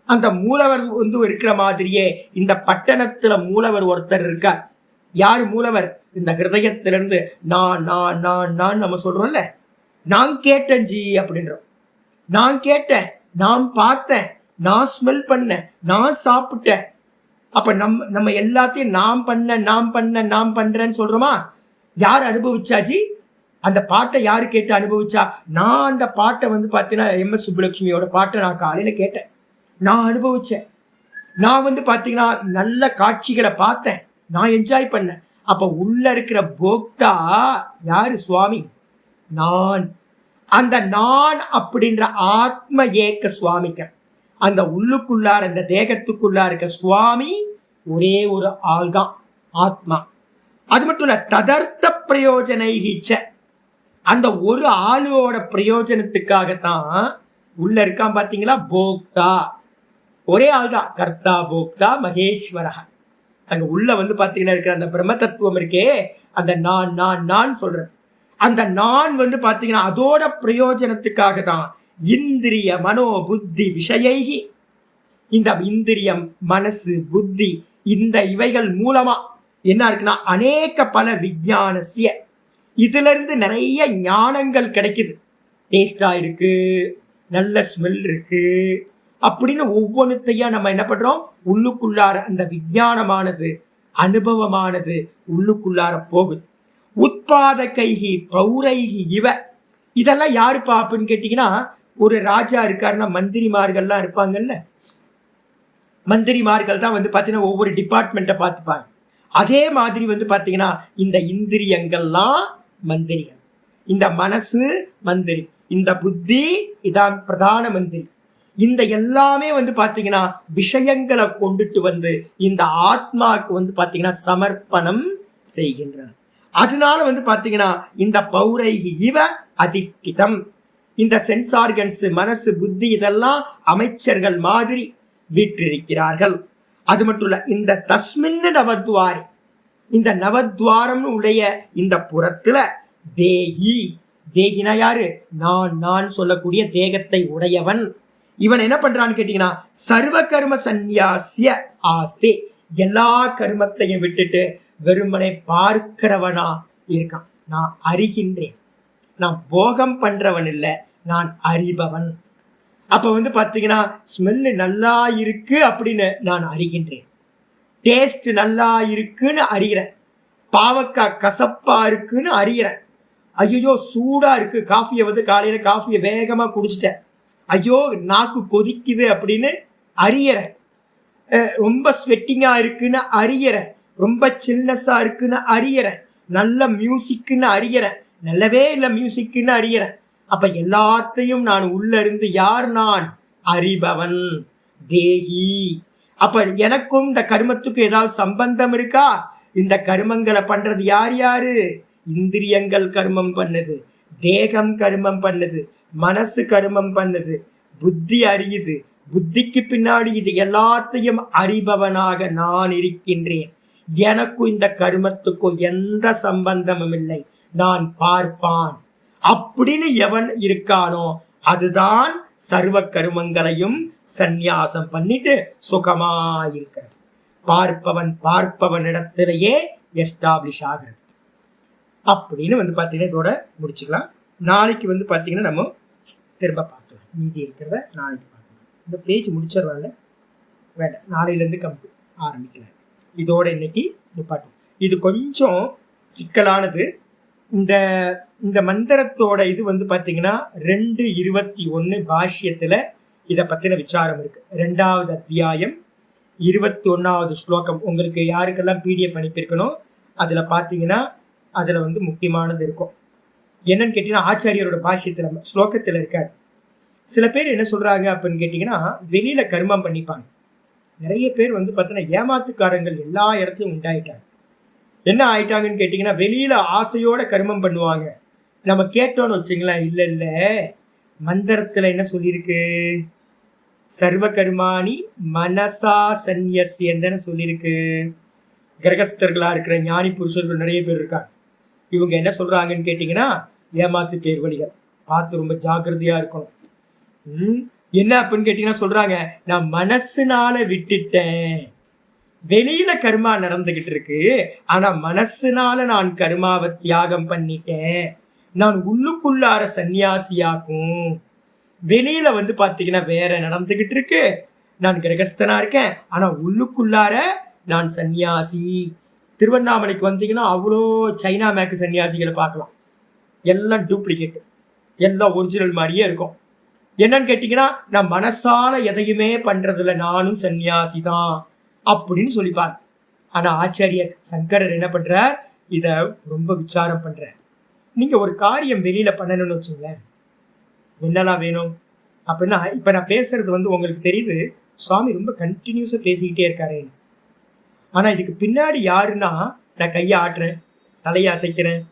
அந்த மூலவர் வந்து இருக்கிற மாதிரியே இந்த பட்டணத்துல மூலவர் ஒருத்தர் இருக்கார். யாரு மூலவர்? இந்த ஹிருதயத்திலிருந்து நான் நான் நான் நான் நம்ம சொல்றோம்ல, நான் கேட்டேன் ஜி அப்படின்றோம். நான் கேட்டேன், நான் பார்த்தேன், நான் ஸ்மெல் பண்ணேன், நான் சாப்பிட்டேன். அப்ப நம்ம எல்லாத்தையும் நாம் பண்றேன்னு சொல்றோமா? யார் அனுபவிச்சாஜி? அந்த பாட்டை யாரு கேட்டு அனுபவிச்சா? நான் அந்த பாட்டை வந்து பாத்தீங்கன்னா MS சுப்புலட்சுமியோட பாட்டை நான் காலையில கேட்டேன், நான் அனுபவிச்சேன். நான் வந்து பாத்தீங்கன்னா நல்ல காட்சிகளை பார்த்தேன், நான் என்ஜாய் பண்ணேன். அப்ப உள்ள இருக்கிற போக்தா யாரு? சுவாமி. நான். அந்த நான் அப்படின்ற ஆத்ம ஏக்க சுவாமிக்க, அந்த உள்ளுக்குள்ளார இந்த தேகத்துக்குள்ளா இருக்க சுவாமி ஒரே ஒரு ஆள் தான், ஆத்மா. அது மட்டும் இல்ல, ததர்த்த பிரயோஜனைச்ச, அந்த ஒரு ஆளோட பிரயோஜனத்துக்காகத்தான் உள்ள இருக்கான் பாத்தீங்களா போக்தா. ஒரே ஆள் தான், கர்த்தா போக்தா மகேஸ்வரா. அங்க உள்ள வந்து பாத்தீங்கன்னா இருக்கிற அந்த பிரம்ம தத்துவம் இருக்கே, அந்த நான் நான் நான் சொல்றது, அந்த நான் வந்து பாத்தீங்கன்னா அதோட பிரயோஜனத்துக்காக தான் இந்திரிய மனோ புத்தி விஷயைகி, இந்த இந்திரியம் மனசு புத்தி இந்த இவைகள் மூலமா என்ன இருக்குன்னா அநேக பல விஞ்ஞானசிய, இதுல இருந்து நிறைய ஞானங்கள் கிடைக்குது. டேஸ்டா இருக்கு, நல்ல ஸ்மெல் இருக்கு அப்படின்னு ஒவ்வொன்றுத்தையா நம்ம என்ன பண்றோம், உள்ளுக்குள்ளார அந்த விஞ்ஞானமானது அனுபவமானது உள்ளுக்குள்ளார போகுது. உட்பாத கைகி பௌரைகி இவ, இதெல்லாம் யாருப்பா அப்படின்னு கேட்டீங்கன்னா, ஒரு ராஜா இருக்காருன்னா மந்திரிமார்கள்லாம் இருப்பாங்கல்ல, மந்திரிமார்கள் தான் வந்து பாத்தீங்கன்னா ஒவ்வொரு டிபார்ட்மெண்ட்டை பார்த்துப்பாங்க. அதே மாதிரி வந்து பாத்தீங்கன்னா இந்த இந்திரியங்கள்லாம் மந்திரிகள், இந்த மனசு மந்திரி, இந்த புத்தி இதான் பிரதான மந்திரி. இந்த எல்லாமே வந்து பாத்தீங்கன்னா விஷயங்களை கொண்டுட்டு வந்து இந்த ஆத்மாவுக்கு வந்து பாத்தீங்கன்னா சமர்ப்பணம் செய்கின்றன. அதனால வந்து பாத்தீங்கன்னா இந்த பௌரைகி இவ அதிஷ்டிதம், இந்த சென்ஸ் ஆர்கன்ஸ் மனசு புத்தி இதெல்லாம் அமைச்சர்கள் மாதிரி வீற்றிருக்கிறார்கள். அது மட்டும் இல்ல, இந்த தஸ்மின்னு நவத்வாரி, இந்த நவத்வாரம் உடைய இந்த புறத்துல தேகி, தேகினா யாரு? நான் நான் சொல்லக்கூடிய தேகத்தை உடையவன். இவன் என்ன பண்றான்னு கேட்டீங்கன்னா சர்வ கர்ம சந்நியாசிய ஆஸ்தே, எல்லா கர்மத்தையும் விட்டுட்டு வெறுமனை பார்க்கிறவனா இருக்கான். நான் அறிகின்றேன், நான் போகம் பண்றவன் இல்லை, நான் அறிபவன். அப்ப வந்து பாத்தீங்கன்னா ஸ்மெல்லு நல்லா இருக்கு அப்படின்னு நான் அறிகின்றேன், டேஸ்ட் நல்லா இருக்குன்னு அறிகிறேன், பாவக்காய் கசப்பா இருக்குன்னு அறிகிறேன், ஐயோ சூடா இருக்கு, காஃபியை வந்து காலையில காஃபியை வேகமா குடிச்சிட்டேன், ஐயோ நாக்கு கொதிக்குது அப்படின்னு அறியறேன். ரொம்ப ஸ்வெட்டிங்கா இருக்குன்னு அறியறேன், ரொம்ப சில்னஸா இருக்குன்னு அறியறேன், நல்ல மியூசிக்குன்னு அறியறேன், நல்லவே இல்லை மியூசிக்குன்னு அறியறேன். அப்ப எல்லாத்தையும் நான் உள்ள இருந்து யார்? நான் அறிபவன், தேகி. அப்ப எனக்கும் இந்த கர்மத்துக்கும் ஏதாவது சம்பந்தம் இருக்கா? இந்த கர்மங்களை பண்றது யார் யாரு? இந்திரியங்கள் கர்மம் பண்ணுது, தேகம் கர்மம் பண்ணுது, மனசு கர்மம் பண்ணுது, புத்தி அறியுது, புத்திக்கு பின்னாடி இது எல்லாத்தையும் அறிபவனாக நான் இருக்கின்றேன். எனக்கும் இந்த கர்மத்துக்கும் எந்த சம்பந்தமும் இல்லை, நான் பார்ப்பான் அப்படின்னு எவன் இருக்கானோ அதுதான் சர்வ கர்மங்களையும் சந்நியாசம் பண்ணிட்டு சுகமா இருக்கிறது. பார்ப்பவன் இடத்திலேயே எஸ்டாப்ளிஷ் ஆகிறது அப்படின்னு வந்து பார்த்தீங்கன்னா இதோட முடிச்சுக்கலாம். நாளைக்கு வந்து பார்த்தீங்கன்னா நம்ம திரும்ப பார்க்கலாம், மீதி இருக்கிறத நாளைக்கு பார்க்கலாம். இந்த பேஜ் முடிச்சிடறாங்க, வேண்டாம், நாளையிலேருந்து ஆரம்பிக்கலாம். இதோட இன்னைக்கு நிப்பாட்டும். இது கொஞ்சம் சிக்கலானது. இந்த மந்திரத்தோட இது வந்து பார்த்தீங்கன்னா 2:21 பாஷ்யத்தில் இதை பற்றின விசாரம் இருக்கு. 2வது அத்தியாயம் 21வது ஸ்லோகம். உங்களுக்கு யாருக்கெல்லாம் பிடிஎஃப் அனுப்பியிருக்கணும் அதில் பார்த்தீங்கன்னா அதில் வந்து முக்கியமானது இருக்கும். என்னன்னு கேட்டீங்கன்னா ஆச்சாரியரோட பாஷ்யத்தில் ஸ்லோகத்தில் இருக்காது. சில பேர் என்ன சொல்றாங்க அப்படின்னு கேட்டிங்கன்னா வெளியில கர்மம் பண்ணிப்பாங்க. நிறைய பேர் வந்து பார்த்தீங்கன்னா ஏமாத்துக்காரங்கள் எல்லா இடத்துலையும் உண்டாயிட்டாங்க. என்ன ஆயிட்டாங்கன்னு கேட்டிங்கன்னா வெளியில ஆசையோட கர்மம் பண்ணுவாங்க. நம்ம கேட்டோன்னு வச்சுங்களேன், இல்லை இல்லை மந்திரத்தில் என்ன சொல்லியிருக்கு? சர்வ கர்மாணி மனசா சந்நியசியன்னு சொல்லியிருக்கு. கிரகஸ்தர்களா இருக்கிற ஞானி புருஷர்கள் நிறைய பேர் இருக்காங்க. இவங்க என்ன சொல்றாங்கன்னு கேட்டிங்கன்னா ஏமாத்து பேர் வழிகள், பார்த்து ரொம்ப ஜாக்கிரதையா இருக்கணும். என்ன அப்படின்னு கேட்டீங்கன்னா சொல்றாங்க, நான் மனசுனால விட்டுட்டேன், வெளியில கர்மா நடந்துகிட்டு இருக்கு, ஆனா மனசுனால நான் கர்மாவை தியாகம் பண்ணிட்டேன், நான் உள்ளுக்குள்ளார சன்னியாசியாக்கும், வெளியில வந்து பாத்தீங்கன்னா வேற நடந்துகிட்டு இருக்கு, நான் கிரகஸ்தனா இருக்கேன், ஆனா உள்ளுக்குள்ளார நான் சன்னியாசி. திருவண்ணாமலைக்கு வந்தீங்கன்னா அவ்வளோ சைனா மேக்கு சன்னியாசிகளை பார்க்கலாம். எல்லாம் டூப்ளிகேட், எல்லாம் ஒரிஜினல் மாதிரியே இருக்கும். என்னன்னு கேட்டீங்கன்னா நான் மனசால எதையுமே பண்றதில்ல, நானும் சன்னியாசி தான் அப்படின்னு சொல்லிப்பாங்க. ஆனா ஆச்சாரியர் சங்கரர் என்ன பண்றார்? இத ரொம்ப விசாரம் பண்றார். நீங்க ஒரு காரியம் வெளியில பண்ணணும்னு வச்சுங்களேன், என்னெல்லாம் வேணும் அப்படின்னா, இப்ப நான் பேசுறது வந்து உங்களுக்கு தெரியுது சுவாமி ரொம்ப கண்டினியூஸா பேசிக்கிட்டே இருக்காரு. ஆனா இதுக்கு பின்னாடி யாருன்னா நான் கையை ஆட்டுறேன், தலையை அசைக்கிறேன்,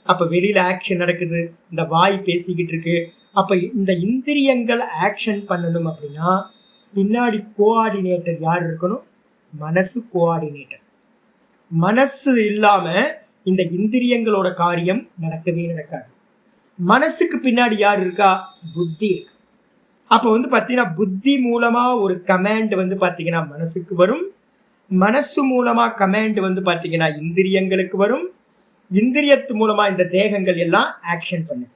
அப்ப வெளியில ஆக்ஷன் நடக்குது, இந்த வாய் பேசிக்கிட்டு இருக்கு. அப்ப இந்த இந்திரியங்கள் ஆக்ஷன் பண்ணணும் அப்படின்னா பின்னாடி கோஆர்டினேட்டர் யார் இருக்கணும்? மனசு கோஆர்டினேட்டர். மனசு இல்லாம இந்த இந்திரியங்களோட காரியம் நடக்கவே நடக்காது. மனசுக்கு பின்னாடி யார் இருக்கா? புத்தி இருக்கு. அப்ப வந்து பாத்தீங்கன்னா புத்தி மூலமா ஒரு கமாண்ட் வந்து பாத்தீங்கன்னா மனசுக்கு வரும், மனசு மூலமா கமாண்ட் வந்து பாத்தீங்கன்னா இந்திரியங்களுக்கு வரும், இந்திரியத்து மூலமா இந்த தேகங்கள் எல்லாம் ஆக்ஷன் பண்ணுது.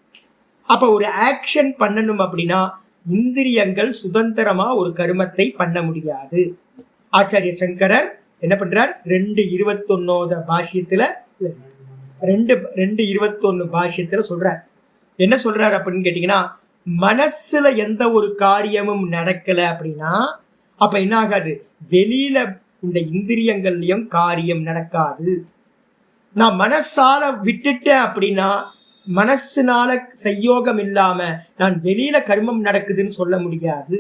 அப்ப ஒரு ஆக்ஷன் பண்ணணும் அப்படின்னா இந்திரியங்கள் சுதந்திரமா ஒரு கர்மத்தை பண்ண முடியாது. ஆச்சாரிய சங்கரர் என்ன பண்றார்? 2:21 பாஷ்யத்துல 2:21 பாஷ்யத்துல சொல்றார். என்ன சொல்றாரு அப்படின்னு கேட்டீங்கன்னா, மனசுல எந்த ஒரு காரியமும் நடக்கல அப்படின்னா அப்ப என்ன ஆகாது? வெளியில இந்த இந்திரியங்கள்லயும் காரியம் நடக்காது. நான் மனசால விட்டுட்டேன் அப்படின்னா மனசுனால செய்யோகம் இல்லாம நான் வெளியில கர்மம் நடக்குதுன்னு சொல்ல முடியாது.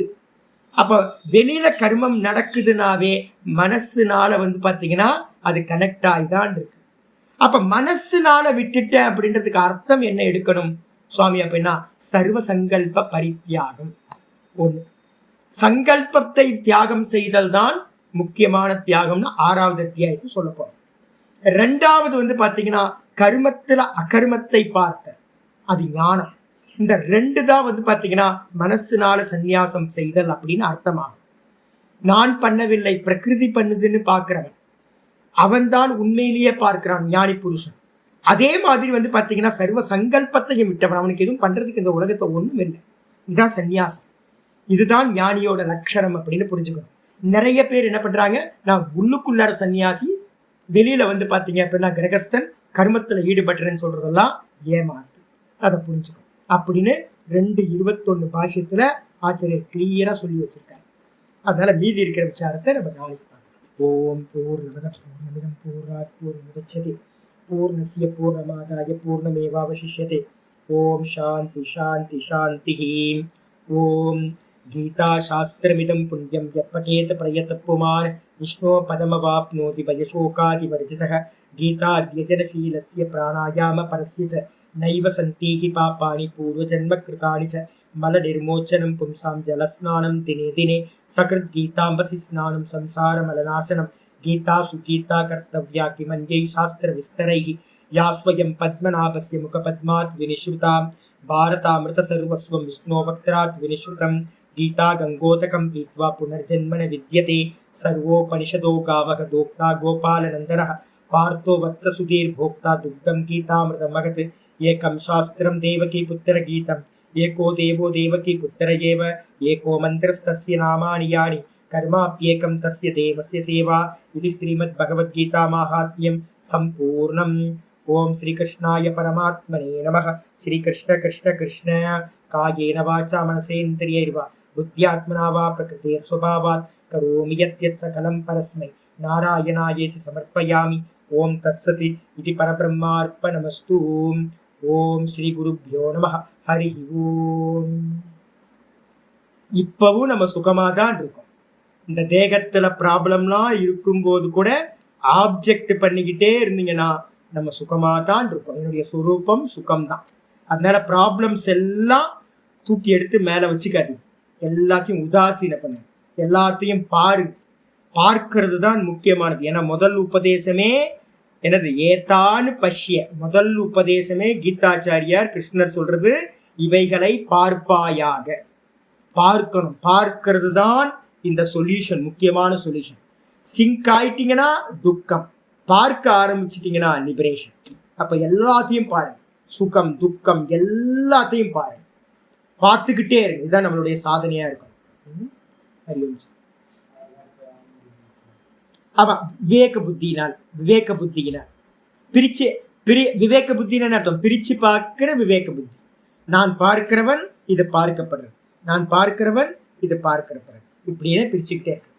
அப்ப வெளியில கர்மம் நடக்குதுனாவே மனசுனால வந்து பாத்தீங்கன்னா அது கனெக்ட் ஆகிதான் இருக்கு. அப்ப மனசுனால விட்டுட்டேன் அப்படின்றதுக்கு அர்த்தம் என்ன எடுக்கணும் சுவாமி அப்படின்னா, சர்வ சங்கல்ப பரித்தியாகம். ஒண்ணு, சங்கல்பத்தை தியாகம் செய்தல் தான் முக்கியமான தியாகம்னு 6வது அத்தியாயத்தை சொல்ல போறோம். 2வது வந்து பாத்தீங்கன்னா கர்மத்துல அகர்மத்தை பார்த்த அது ஞானம். இந்த 2 தான் வந்து பாத்தீங்கன்னா மனசுனால சந்நியாசம் செய்தல் அப்படின்னு அர்த்தமாகும். நான் பண்ணவில்லை, பிரகிருதி பண்ணுதுன்னு பார்க்கிறவன் அவன்தான் உண்மையிலேயே பார்க்கிறான் ஞானி புருஷன். அதே மாதிரி வந்து பாத்தீங்கன்னா சர்வ சங்கல்பத்தையும் விட்டவன், அவனுக்கு எதுவும் பண்றதுக்கு இந்த உலகத்தை ஒண்ணும் இல்லை. இதுதான் சந்நியாசம், இதுதான் ஞானியோட லட்சணம் அப்படின்னு புரிஞ்சுக்கணும். நிறைய பேர் என்ன பண்றாங்க, நான் உள்ளுக்குள்ளார சன்னியாசி, வெளியில வந்து பாத்தீங்க அப்படின்னா கிரகஸ்தன், கர்மத்துல ஈடுபட்டுறேன்னு சொல்றதெல்லாம் ஏமாத்து. அதை புரிஞ்சுக்கும் அப்படின்னு 2:21 பாஷ்யத்துல ஆச்சரியர் கிளியரா சொல்லி வச்சிருக்காரு. அதனால மீதி இருக்கிற விசாரத்தை நம்ம நாளைக்கு பார்க்கலாம். ஓம் பூர்ணமத பூர்ணமிதம் பூர்ணாத் பூர்ணமுதச்யதே பூர்ணஸ்ய பூர்ணமாதாய பூர்ணமேவாவசிஷ்யதே. ஓம் சாந்தி சாந்தி சாந்தி. ஓம் கீதா சாஸ்திரமிதம் புண்ணியம் யப்படேத பிரயத புமான் விஷ்ணோ பதமவாப்னோதி பயசோகாதிவர்ஜிதः. கீதாத்யஜனசீலஸ்ய பிராணாயாம பரஸ்ய ச நைவ சந்தீஹி பாபானி பூர்வஜன்ம கிருதானி ச மலநிர்மோச்சனம் பும்சாம் ஜலஸ்நானம் தினே தினே சகிருத் கீதாம்பசி ஸ்நானம் சம்சாரமலநாசனம். கீதா சுகீதா கர்த்தவ்யா கிமன்யை சாஸ்திர விஸ்தரைஹி யா ஸ்வயம் பத்மநாபஸ்ய முகபத்மாத் வினிஸ்ருதாம் பாரதாமிருத சர்வஸ்வம் விஷ்ணோ வக்த்ராத் வினிஸ்ருதம். கீதா கங்கோதகம் பீத்வா புனர்ஜன்மன வித்யதே சர்வோபனிஷதோ காவக தோக்தா கோபாலநந்தனः பார்த்தோ வத்ச சுதீர் போக்தா துக்தம் கீதாமிருதம் மகத். ஏகம் சாஸ்திரம் தேவகி புத்திர கீதம் ஏகோ தேவோ தேவகி புத்திர ஏவ ஏகோ மந்திரஸ்தஸ்ய நாமானி யானி கர்மாப்யேகம் தஸ்ய தேவஸ்ய சேவா. இது ஸ்ரீமத் பகவத்கீதா மாஹாத்மியம் சம்பூர்ணம். ஓம் ஸ்ரீகிருஷ்ணாய பரமாத்மனே நமः. ஸ்ரீகிருஷ்ண கிருஷ்ண கிருஷ்ண காயேன வாசா மனசேந்திரியைர்வா புத்தியாத்மனா வா பிரகிருதேர் ஸ்வபாவாத் கரோமி யத்யத் சகலம் பரஸ்மை நாராயணாயேதி சமர்ப்பயாமி. ஓம் தத்சதி இது பரபிரம்மார்ப்பணமஸ்து. ஓம் ஸ்ரீ குருப்யோ நமः. ஹரி ஓம். இப்பவும் நம்ம சுகமா தான் இருக்கோம். இந்த தேகத்துல ப்ராப்ளம்லாம் இருக்கும்போது கூட ஆப்ஜெக்ட் பண்ணிக்கிட்டே இருந்தீங்கன்னா நம்ம சுகமா தான் இருக்கோம். என்னுடைய சுரூபம் சுகம்தான். அதனால ப்ராப்ளம்ஸ் எல்லாம் தூக்கி எடுத்து மேல வச்சுக்காதீங்க. எல்லாத்தையும் உதாசீன பண்ணுங்க. எல்லாத்தையும் பார்க்கிறது தான் முக்கியமானது. ஏன்னா முதல் உபதேசமே எனது ஏதான்னு பஷ்ய. முதல் உபதேசமே கீதாச்சாரியார் கிருஷ்ணர் சொல்றது இவைகளை பார்ப்பாயாக. பார்க்கணும். பார்க்கிறது தான் இந்த சொல்யூஷன், முக்கியமான சொல்யூஷன். சிங்க் ஆயிட்டீங்கன்னா துக்கம், பார்க்க ஆரம்பிச்சிட்டீங்கன்னா லிபரேஷன். அப்ப எல்லாத்தையும் பாருங்க, சுகம் துக்கம் எல்லாத்தையும் பாருங்க, பார்த்துக்கிட்டே இருங்க. இதுதான் நம்மளுடைய சாதனையா இருக்கும். ஆமா, விவேக புத்தியினால் பிரிச்சு விவேக புத்தின்னு அர்த்தம். பிரிச்சு பார்க்கிற விவேக புத்தி. நான் பார்க்கிறவன், இது பார்க்கப்படுறது. நான் பார்க்கிறவன், இது பார்க்கப்படுறது. இப்படியே பிரிச்சுக்கிட்டே இருக்கு.